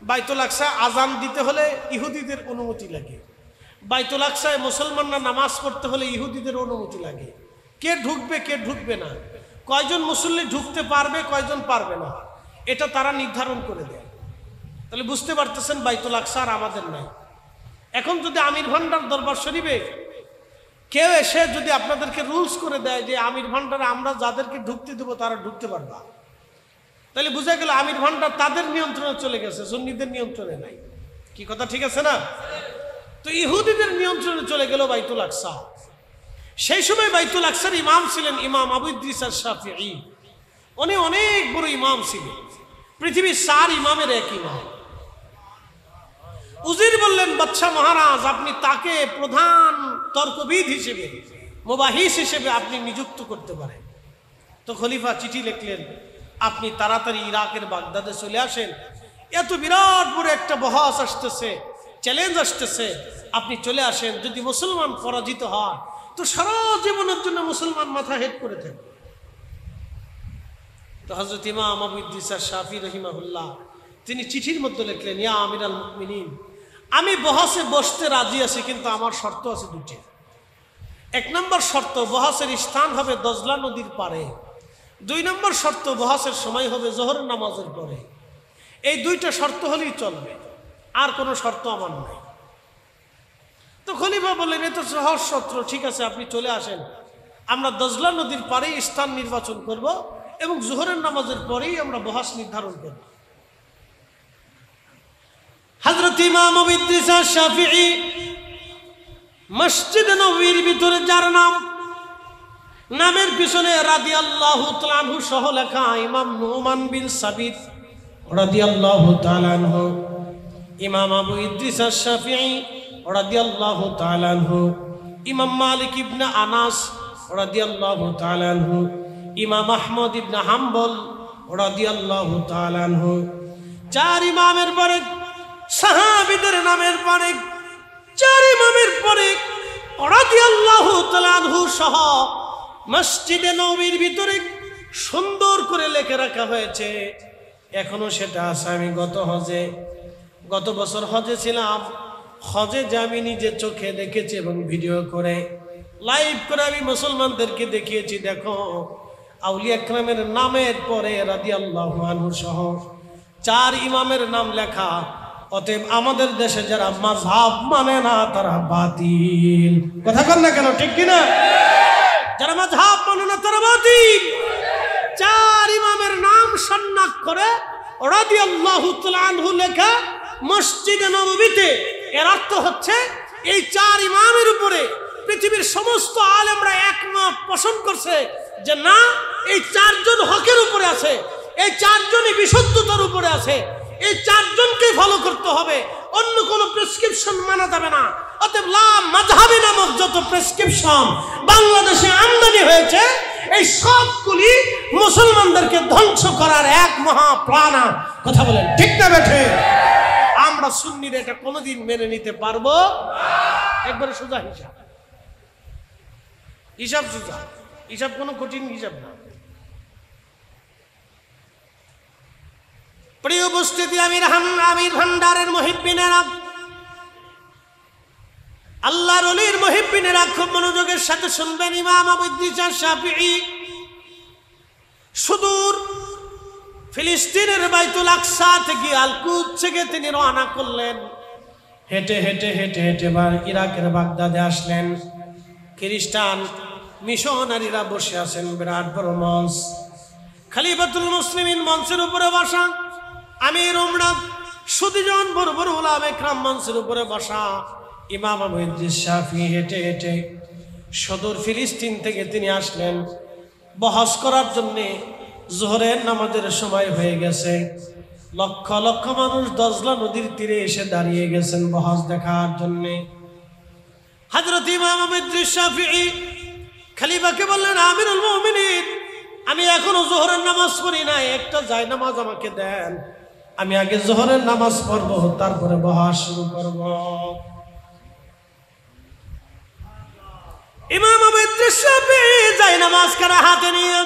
বাইতুল আকসা আজান দিতে হলে ইহুদিদের অনুমতি লাগে, বাইতুল আকসায় মুসলমানরা নামাজ পড়তে হলে ইহুদিদের অনুমতি লাগে। কে ঢুকবে কে ঢুকবে না, কয়জন মুসল্লি ঢুকতে পারবে কয়জন পারবে না, এটা তারা নির্ধারণ করে দেয়। তাহলে বুঝতে পারতেছেন বাইতুল আকসা আর আমাদের নাই। এখন যদি আমির ভান্ডার দরবার শরীফে কেউ এসে যদি আপনাদেরকে রুলস করে দেয় যে আমির ভান্ডারে আমরা যাদেরকে ঢুকতে দেবো তারা ঢুকতে পারবা, তাহলে বুঝা গেল আমির ভান্ডার তাদের নিয়ন্ত্রণে চলে গেছে, সুন্নিদের নিয়ন্ত্রণে নাই। কি কথা ঠিক আছে না? তো ইহুদিদের নিয়ন্ত্রণে চলে গেল বাইতুল আকসা। সেই সময় বাইতুল আকসার ইমাম ছিলেন ইমাম আবু ইদ্রিস আশ-শাফিঈ। উনি অনেক বড় ইমাম ছিলেন, পৃথিবীর 4 ইমামের এক ইমাম। উজির বললেন, বাদশাহ মহারাজ, আপনি তাকে প্রধান তর্কবিদ হিসেবে, মুবাহিস হিসেবে আপনি নিযুক্ত করতে পারেন। তো খলিফা চিঠি লিখলেন, আপনি তাড়াতাড়ি ইরাকের বাগদাদে চলে আসেন, এত বিরাট বড় একটা বহাস আসতেছে, চ্যালেঞ্জ আসতেছে, আপনি চলে আসেন। যদি মুসলমান পরাজিত হয় তো সারা জীবনের জন্য মুসলমান মাথা হেট করে থাকবে। তো হযরত ইমাম আবু ইদ্রিস আশ-শাফিঈ রাহিমাহুল্লাহ তিনি চিঠির মধ্যে লিখলেন, ইয়া আমিরাল মুমিনিন, আমি বহাসে বসতে রাজি আছি, কিন্তু আমার শর্ত আছে 2টি। 1 নম্বর শর্ত, বহাসের স্থান হবে দজলা নদীর পারে। 2 নম্বর শর্ত, বহাসের সময় হবে যোহরের নামাজের পরে। এই 2টা শর্ত হলেই চলবে, আর কোনো শর্ত আমার নাই। তো খলিফা বললেন, এ তো সহজ শর্ত, ঠিক আছে আপনি চলে আসেন, আমরা দজলা নদীর পারেই স্থান নির্বাচন করব এবং যোহরের নামাজের পরেই আমরা বহাস নির্ধারণ করব। হযরত ইমাম আবু ইদ্রিস আশ-শাফিঈ মসজিদ নববীর ভিতরে যার নামের পিছনে রাদিয়াল্লাহু তাআলা আনহু সহ লেখা ইমাম নুমান বিন সাবিত রাদিয়াল্লাহু তাআলা আনহু, ইমাম আবু ইদ্রিস আশ-শাফিঈ রাদিয়াল্লাহু তাআলা আনহু, ইমাম মালিক ইবনে আনাস রাদিয়াল্লাহু তাআলা আনহু, ইমাম আহমদ ইবনে হাম্বল রাদিয়াল্লাহু তাআলা আনহু। 4 ইমামের পরে সাহাবীদের নামের পরে 4 ইমামের পরে রাদিয়াল্লাহু তাআলা আনহু সহ মসজিদে নববীর ভিতরে সুন্দর করে লিখে রাখা হয়েছে, এখনো সেটা আছে। আমি গত বছর হজে ছিলাম, হজে যে আমি নিজে চোখে দেখেছি এবং ভিডিও করে লাইভ করে আমি মুসলমানদেরকে দেখিয়েছি। দেখো, আউলিয়া কেরামের নামের পরে রাদিয়াল্লাহু আনহু সহ 4 ইমামের নাম লেখা। অতএব আমাদের দেশে যারা মাযহাব মানে না তারা বাতিল। কথা বল না কেন, ঠিক কি না? যারা মাযহাব মানে না তারা বাতিল। 4 ইমামের নাম শনাক্ত করে রাদিয়াল্লাহু তাআলা আনহু লেখা মসজিদে নববীতে। এর অর্থ হচ্ছে এই 4 ইমামের উপরে পৃথিবীর সমস্ত আলেমরা একমত পোষণ করছে যে না, এই 4 জন হকের উপরে আছে, এই 4 জনই বিশুদ্ধতার উপরে আছে, এই 4 জনকে ফলো করতে হবে, অন্য কোনো প্রেসক্রিপশন মানা যাবে না। অতএব লা মাযহাবি নামক যত প্রেসক্রিপশন বাংলাদেশে আমদানি হয়েছে, এই সবগুলি মুসলমানদেরকে ধ্বংস করার এক মহা প্রাণা। কথা বলেন ঠিক না বেঠে? আমরা সুন্নিরা এটা কোনোদিন মেনে নিতে পারবো? একবারে সোজা হিসাব সোজা হিসাব, কোনো কঠিন হিসাব না। প্রিয় উপস্থিতি, আমির ভান্ডারের মুহিব্বিনেরা, আল্লাহর ওলির মুহিব্বিনেরা খুব মনোযোগের সাথে শুনবেন। ইমাম আবু ইদ্রিস আশ-শাফিঈ সুদূর ফিলিস্তিনের বাইতুল আকসা থেকে আল-কুদস থেকে তিনি রওনা করলেন। হেঁটে হেঁটে হেঁটে হেঁটে ইরাকের বাগদাদে আসলেন। খ্রিস্টান মিশনারিরা বসে আছেন বিরাট বড় মঞ্চ, খলিফাতুল মুসলিমিন মঞ্চের উপরে বসা, আমির উমরা সুদীজন বড় বড় উলামা ইকরাম মঞ্চের উপরে বসা। ইমাম আবু ইদ্রিস শাফিঈ হেঁটে হেঁটে সুদূর ফিলিস্তিন থেকে তিনি আসলেন বহস করার জন্যে। যোহরের নামাজের সময় হয়ে গেছে, লক্ষ লক্ষ মানুষ দজলা নদীর তীরে এসে দাঁড়িয়ে গেছেন বহস দেখার জন্য। হযরত ইমাম আবু ইদ্রিস শাফিঈ খলিফাকে বললেন, আমিরুল মুমিনিন, আমি এখনো যোহরের নামাজ পড়ি নাই, একটা জায়নামাজ আমাকে দেন, আমি আগে যোহরের নামাজ পড়বো, তারপরে বহস শুরু করব। ইমাম আবু ইদ্রিস শাফিঈ জায়নামাজ কারা হাতে নিয়ে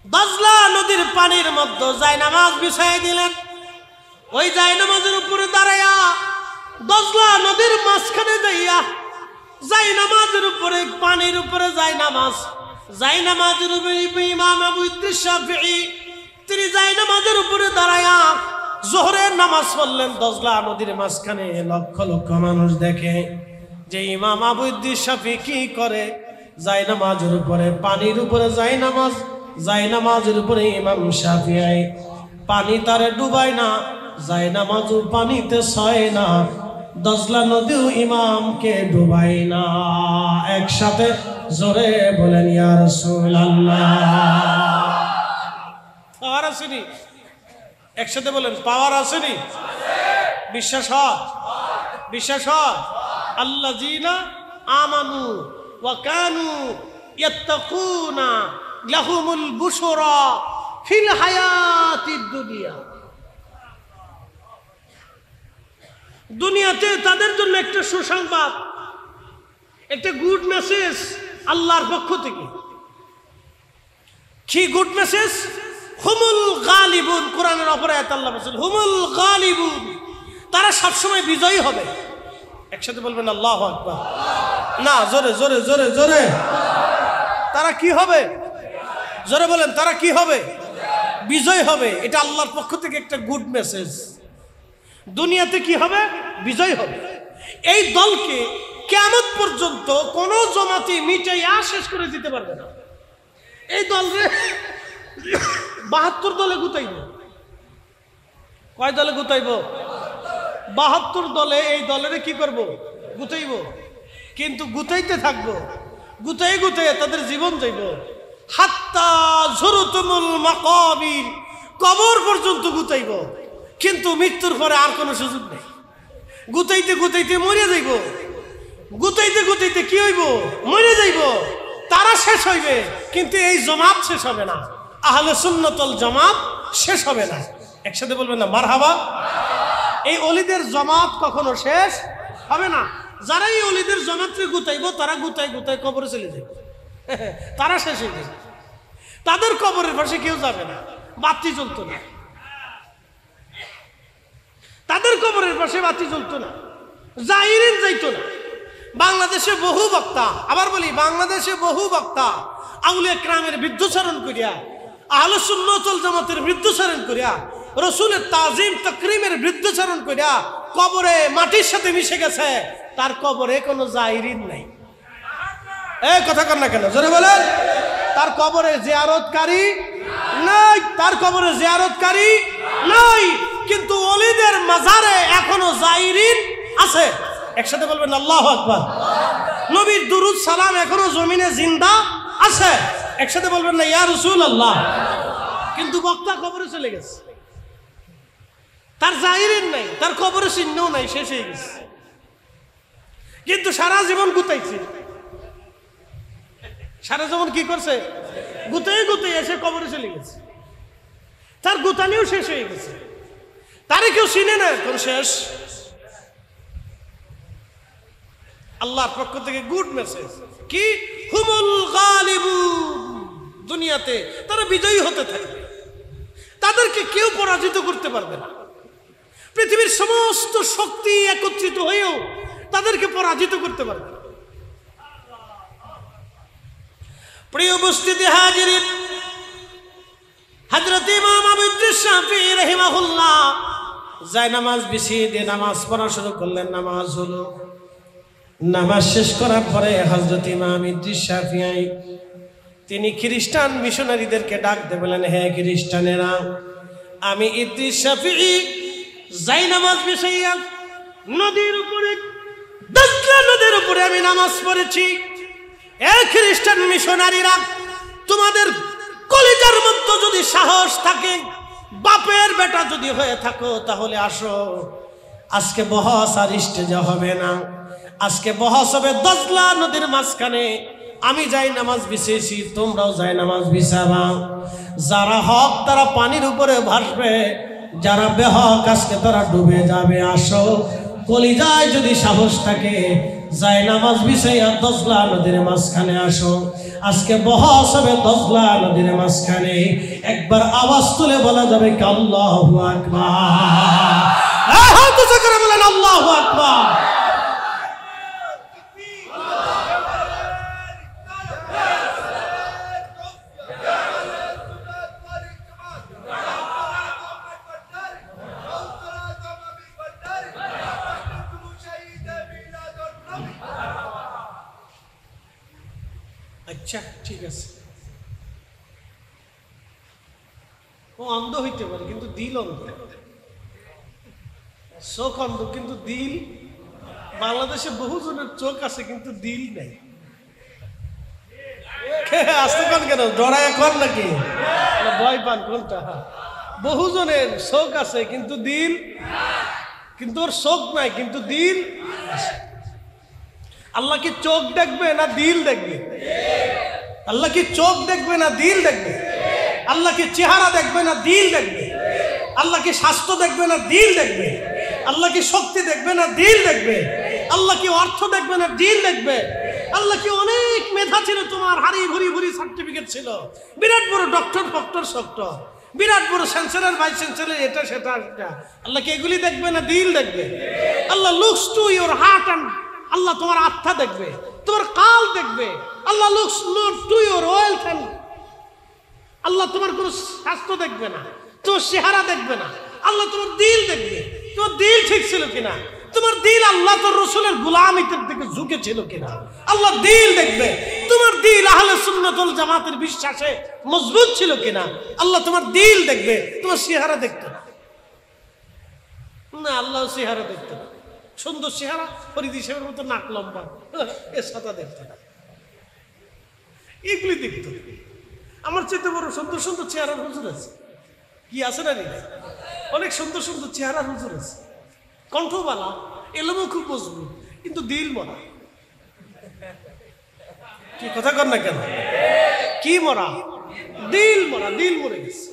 দজলা নদীর পানির মধ্যে জায়নামাজ বিছাই দিলেন। ওই জায়নামাজের উপরে দাঁড়াইয়া দজলা নদীর মাঝখানে যাইয়া জায়নামাজের উপরে, পানির উপরে জায়নামাজের উপরে ইমাম আবু ইদ্রিস শাফিঈ তিনি জায়নামাজের উপরে দাঁড়াইয়া যোহরের নামাজ পড়লেন দজলা নদীর মাঝখানে। লক্ষ লক্ষ মানুষ দেখে যে ইমাম আবু ইদ্রিস শাফিঈ কি করে, জায়নামাজের উপরে, পানির উপরে জায়নামাজের উপরে ইমাম শাফিঈ পানি তারে ডুবায় না, জায়নামাজও পানিতে ছয় না, দজলা নদীও ইমামকে ডুবাই না। একসাথে জোরে বলেন ইয়া রাসূলুল্লাহ। পাওয়ার আসেনি? একসাথে বলেন পাওয়ার আসেনি? বিশ্বাস হয়? বিশ্বাস হয়? আল্লাযীনা আমানু ওয়া কানু ইয়াত্তাকুনা লাহুমুল বুশরা ফিল হায়াতিদ দুনিয়া। দুনিয়াতে তাদের জন্য একটা সুসংবাদ, একটা গুড মেসেজ আল্লাহর পক্ষ থেকে। কি গুড মেসেজ? হুমুল গালিবুন। কোরআনের অপর আয়াত আল্লাহ বলেছেন হুমুল গালিবুন, তারা সবসময় বিজয়ী হবে। একসাথে বলবেন আল্লাহু আকবার। না, জোরে জোরে জোরে জোরে। তারা কি হবে? জোরে বলেন, তারা কি হবে? বিজয় হবে। এটা আল্লাহর পক্ষ থেকে একটা গুড মেসেজ। দুনিয়াতে কি হবে? বিজয় হবে। এই দলকে কিয়ামত পর্যন্ত কোন জমাতি মিটাইয়া শেষ করে দিতে পারবে না। এই দলরে 72 দলে গুতাইব। কয় দলে গুতাইব? 72 দলে। এই দলের কি করব? গুতাইব। কিন্তু গুতাইতে থাকবো, গুতাই গুতাই তাদের জীবন যাইব। হাত্তা যুরতুমুল মাকাবির, কবর পর্যন্ত গুতাইব। কিন্তু মৃত্যুর পরে আর কোনো সুযোগ নেই। গুতাইতে গুতাইতে মরে যাইব। গুতাইতে গুতাইতে কি হইব? মরে যাইব। তারা শেষ হইবে, কিন্তু এই জামাত শেষ হবে না। আহলে সুন্নাত ওয়াল জামাত শেষ হবে না। একসাথে বলবেন না মারহাবা। এই ওলিদের জামাত কখনো শেষ হবে না। যারা এই ওলিদের জামাতকে গুতাইব, তারা গুতাই গুতাই কবরে চলে যাবে। তারা শেষ হয়ে যাবে। তাদের কবরের পাশে কেউ যাবে না, বাতি জ্বলতো না। তাদের কবরের পাশে বাতি জ্বলতো না, জাহিরিন যাইতো না। বাংলাদেশে বহু বক্তা, আবার বলি বাংলাদেশে বহু বক্তা আউলিয়া কেরামের বিরুদ্ধাচরণ করিয়া, আহলে সুন্নাত ওয়াল জামাতের বিরুদ্ধাচরণ করিয়া, রাসূলের তাজিম তাকরীমের বিরুদ্ধাচরণ করিয়া কবরে মাটির সাথে মিশে গেছে। তার কবরে কোনো জাহিরিন নাই। এই কথা কর না কেন? জোরে বলেন। তার কবরে জিয়ারতকারী নাই, তার কবরে জিয়ারতকারী নাই। কিন্তু ওলিদের মাজারে এখনো জাহিরিন আছে। একসাথে বলবেন আল্লাহু আকবার। নবীর দুরুদ সালাম এখনো জমিনে জিন্দা আছে। একসাথে বলবেন না ইয়া রাসূলুল্লাহ। কিন্তু বক্তা কবরে চলে গেছে, তার জাহিরিন নাই, তার কবরে চিহ্নও নাই, শেষ হয়ে গেছে। কিন্তু সারা জীবন গুতাইছে। সারা জীবন কি করছে? গুতাই গুতাই এসে কবরে চলে গেছে। তার গুতানিও শেষ হয়ে গেছে। তারে কেউ চিনে না, কোন শেষ। আল্লাহর পক্ষ থেকে গুড মেসেজ কি? হুমুল গালিবুন। দুনিয়াতে তারা বিজয়ী হতে থাকবে, তাদেরকে কেউ পরাজিত করতে পারবে না। পৃথিবীর সমস্ত শক্তি একত্রিত হয়েও তাদেরকে পরাজিত করতে পারবে না। প্রিয় উপস্থিতি হাজিরিন, হযরত ইমাম আবু ইদ্রিস শাফিঈ রাহিমাহুল্লাহ জায়নামাজ বিছিয়ে দিয়ে নামাজ পড়া শুরু করলেন। নামাজ হলো। নামাজ শেষ করার পরে হযরত ইমাম ইদ্রিস শাফিঈ তিনি খ্রিস্টান মিশনারিদেরকে ডাক দিয়ে বলেন, হে খ্রিস্টানেরা, আমি ইদ্রিস শাফিঈ জায়নামাজ বিছাইয়া নদীর উপরে, দজলা নদীর উপরে আমি নামাজ পড়েছি। এ খ্রিস্টান মিশনারিরা, তোমাদের কলিজার মধ্যে যদি সাহস থাকে, বাপের বেটা যদি হয়ে থাকো তাহলে আসো, আজকে বহস আর স্টেজে হবে না, আজকে বহস হবে দজলা নদীর মাঝখানে। আমি যাই নামাজ বিছেছি, তোমরাও যাই নামাজ বিছাবা। যারা হক তারা পানির উপরে ভাসবে, যারা বেহক আজকে তারা ডুবে যাবে। আসো, কলিজায় যদি সাহস থাকে যাই নামাজ বিছাইয়া দজলা নদীর মাঝখানে আসো। আজকে বহস হবে দজলা নদীর মাঝখানে। একবার আওয়াজ তুলে বলা যাবে কি আল্লাহু আকবার? হাত উঁচু করে বলেন আল্লাহু আকবার। আচ্ছা ঠিক আছে, ও অন্ধ হইতে পারে কিন্তু দিল অন্ধ, চোখ অন্ধ কিন্তু দিল। বাংলাদেশে বহুজনের চোখ আছে কিন্তু দিল নাই। আসতে পান কেন, ডরায় কর নাকি, ভয় পান কোনটা? বহুজনের চোখ আছে কিন্তু দিল, কিন্তু ওর চোখ নাই কিন্তু দিল। আল্লাহ কি চোখ দেখবে না দিল দেখবে? আল্লাহ কি চোখ দেখবে না দিল দেখবে? আল্লাহ কি চেহারা দেখবে না দিল দেখবে? আল্লাহ কি স্বাস্থ্য দেখবে না দিল দেখবে? আল্লাহ কি শক্তি দেখবে না দিল দেখবে? আল্লাহ কি অর্থ দেখবে না দিল দেখবে? আল্লাহ কি অনেক মেধা ছিল তোমার, হারি ভরি ভরি সার্টিফিকেট ছিল, বিরাট বড় ডক্টর ফক্টর সক্টর, বিরাট বড় চ্যান্সেলর ভাইস চ্যান্সেলর, এটা সেটা সেটা। আল্লাহ কি এগুলি দেখবে না দিল দেখবে? Allah looks to your heart and, আল্লাহ তোমার আত্মা দেখবে, তোমার কাল দেখবে। Allah looks not to your wealth and, আল্লাহ তোমার কোনো স্বাস্থ্য দেখবে না, তোমার চেহারা দেখবে না, আল্লাহ তোমার দিল দেখবে। তোমার দিল ঠিক ছিল কিনা, তোমার দিল আল্লাহ তোর রসুলের গোলামিতের দিকে ঝুঁকে ছিল কিনা, আল্লাহ দিল দেখবে। তোমার দিল আহলে সুন্নাত ওয়াল জামাতের বিশ্বাসে মজবুত ছিল কিনা, আল্লাহ তোমার দিল দেখবে। তোমার চেহারা দেখতো না, আল্লাহ চেহারা দেখতো না। সুন্দর চেহারা, ফরিদি সাহেবের মতো নাক লম্বা, এর সাথে দেখতো না, এগুলি দেখতো। আমার চেয়ে বড় সুন্দর সুন্দর চেহারার হুজুর আছে, কি আছে না? অনেক সুন্দর সুন্দর চেহারার হুজুর আছে, কণ্ঠবালা, এলোমো খুব মজবুত, কিন্তু দিল মরা। কি কথা কর না কেন? কি মরা? দিল মরা, দিল মরে গেছে।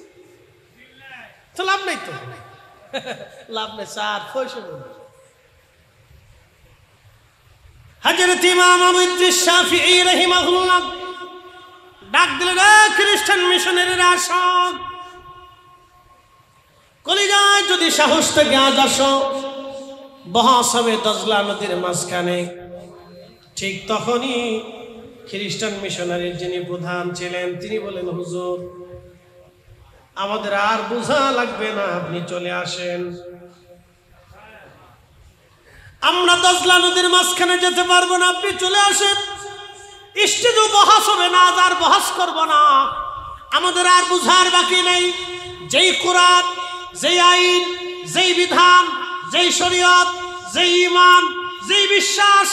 তো লাভ নাই, তো লাভ নেই স্যার, পয়সা বলবে। হযরত ইমাম আবু ইদ্রিস শাফিঈ রাহিমাহুল্লাহ ডাক দিলেন, খ্রিস্টান মিশনারিরা আসো, কলিজায় যদি সাহস থেকে আজ আসো, বহস হবে দজলা নদীর মাঝখানে। ঠিক তখনই খ্রিস্টান মিশনারির যিনি প্রধান ছিলেন তিনি বলেন, হুজুর আমাদের আর বোঝা লাগবে না, আপনি চলে আসেন, আমরা দজলা নদীর মাঝখানে যেতে পারবো না, আপনি চলে আসেন। স্টেজে বহস হবে না, আজ আর বহস করবো না, আমাদের আর বুঝার বাকি নেই। যেই কোরআন, যেই আইন, যেই বিধান, যেই শরীয়ত, যেই ঈমান, যেই বিশ্বাস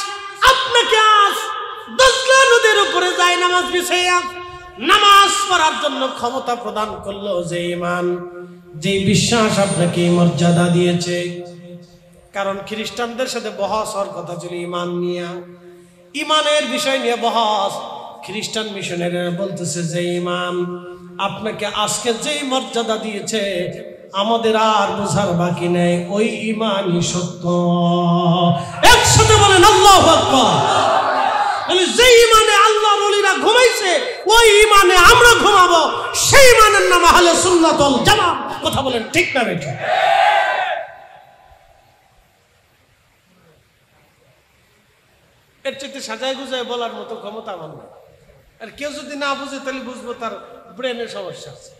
আপনাকে আজ দজলা নদীর উপরে যাই নামাজ বিছাইয়া নামাজ পড়ার জন্য ক্ষমতা প্রদান করলো, যে ঈমান, যেই বিশ্বাস আপনাকে মর্যাদা দিয়েছে। কারণ খ্রিস্টানদের সাথে বহস হওয়ার কথা ছিল ঈমান নিয়ে, ঈমানের বিষয় নিয়ে বহস। খ্রিস্টান মিশনারিরা বলতেছে যে ঈমান আপনাকে আজকে যেই মর্যাদা দিয়েছে আমাদের আর বোঝার বাকি নেই, ওই ঈমানই সত্য। একসাথে বলেন আল্লাহু আকবার। বলে যে ঈমানে আল্লাহর ওলিরা ঘুমাইছে ওই ঈমানে আমরা ঘুমাবো, সেই ঈমানের নাম আহলে সুন্নাত ওয়াল জামাত। কথা বলেন ঠিক না বেঠিক? এর চেয়ে সাজায় গুজায় বলার মতো ক্ষমতা আমার না। আর কেউ যদি না বুঝে তাহলে বুঝবো তার ব্রেনের সমস্যা আছে,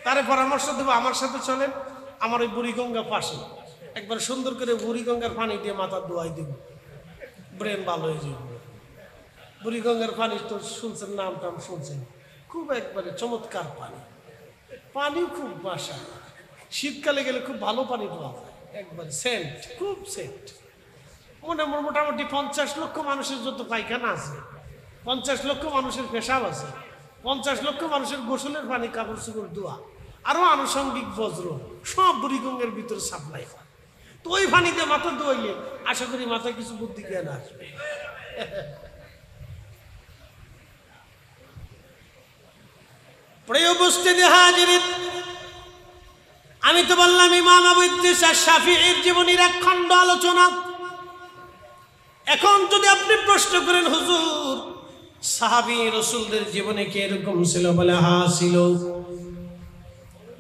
তারে পরামর্শ দেবো, আমার সাথে চলেন, আমার ওই বুড়িগঙ্গা পাশে, একবার সুন্দর করে বুড়িগঙ্গার পানি দিয়ে মাথা ধোয়াই দিব, ব্রেন ভালো হয়ে যাবে। বুড়িগঙ্গার পানি তো শুনছেন, নাম টাম শুনছেন, খুব একবারে চমৎকার পানি, পানি খুব বাসা, শীতকালে গেলে খুব ভালো পানি পাওয়া যায়, একবারে সেন্ট, খুব সেন্ট। মোটামুটি 50 লক্ষ মানুষের যত পায়খানা আছে, 50 লক্ষ মানুষের পেশাব আছে, 50 লক্ষ মানুষের গোসলের পানি, কাপড় চোপড় ধোয়া, আরো আনুষঙ্গিক বজ্র সব বুড়িগঙ্গের ভিতরে সাপ্লাই হয়। তো ওই পানিতে মাথা ধোয়াইলে আশা করি মাথায় কিছু বুদ্ধি জ্ঞান আসবে। প্রিয় উপস্থিতি হাজিরিন, আমি তো বললাম ইমাম আবু ইদ্রিস আশ-শাফিঈর জীবনীর এক খণ্ড আলোচনা। এখন যদি আপনি প্রশ্ন করেন হুজুর সাহাবী রাসূলদের জীবনে কি এরকম ছিল? বলে হ্যাঁ ছিল।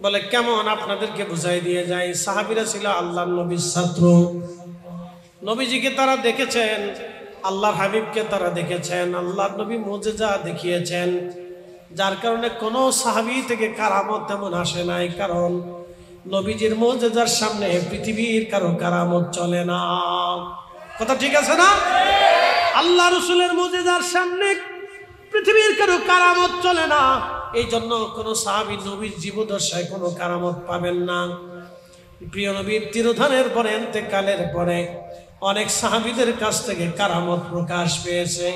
বলে কেমন? আপনাদেরকে বুঝাই দিয়ে যায়। সাহাবীরা ছিল আল্লাহর নবীর ছাত্র, নবীজিকে তারা দেখেছেন, আল্লাহর হাবিবকে তারা দেখেছেন, আল্লাহর নবী মুজিজা দেখিয়েছেন, যার কারণে কোনো সাহাবী থেকে কারামত তেমন আসে নাই। কারণ নবীজির মুজিজার সামনে পৃথিবীর কারো কারামত চলে না। কথা ঠিক আছে না? আল্লাহ রাসূলের মুজিজার সামনে পৃথিবীর কারো কারামত চলে না। এই জন্য কোনো সাহাবী নবীর জীবদ্দশায় কোনো কারামত পাবেন না। প্রিয় নবীর তিরোধানের পরে, ইন্তেকালের পরে অনেক সাহাবীদের কাছ থেকে কারামত প্রকাশ পেয়েছে।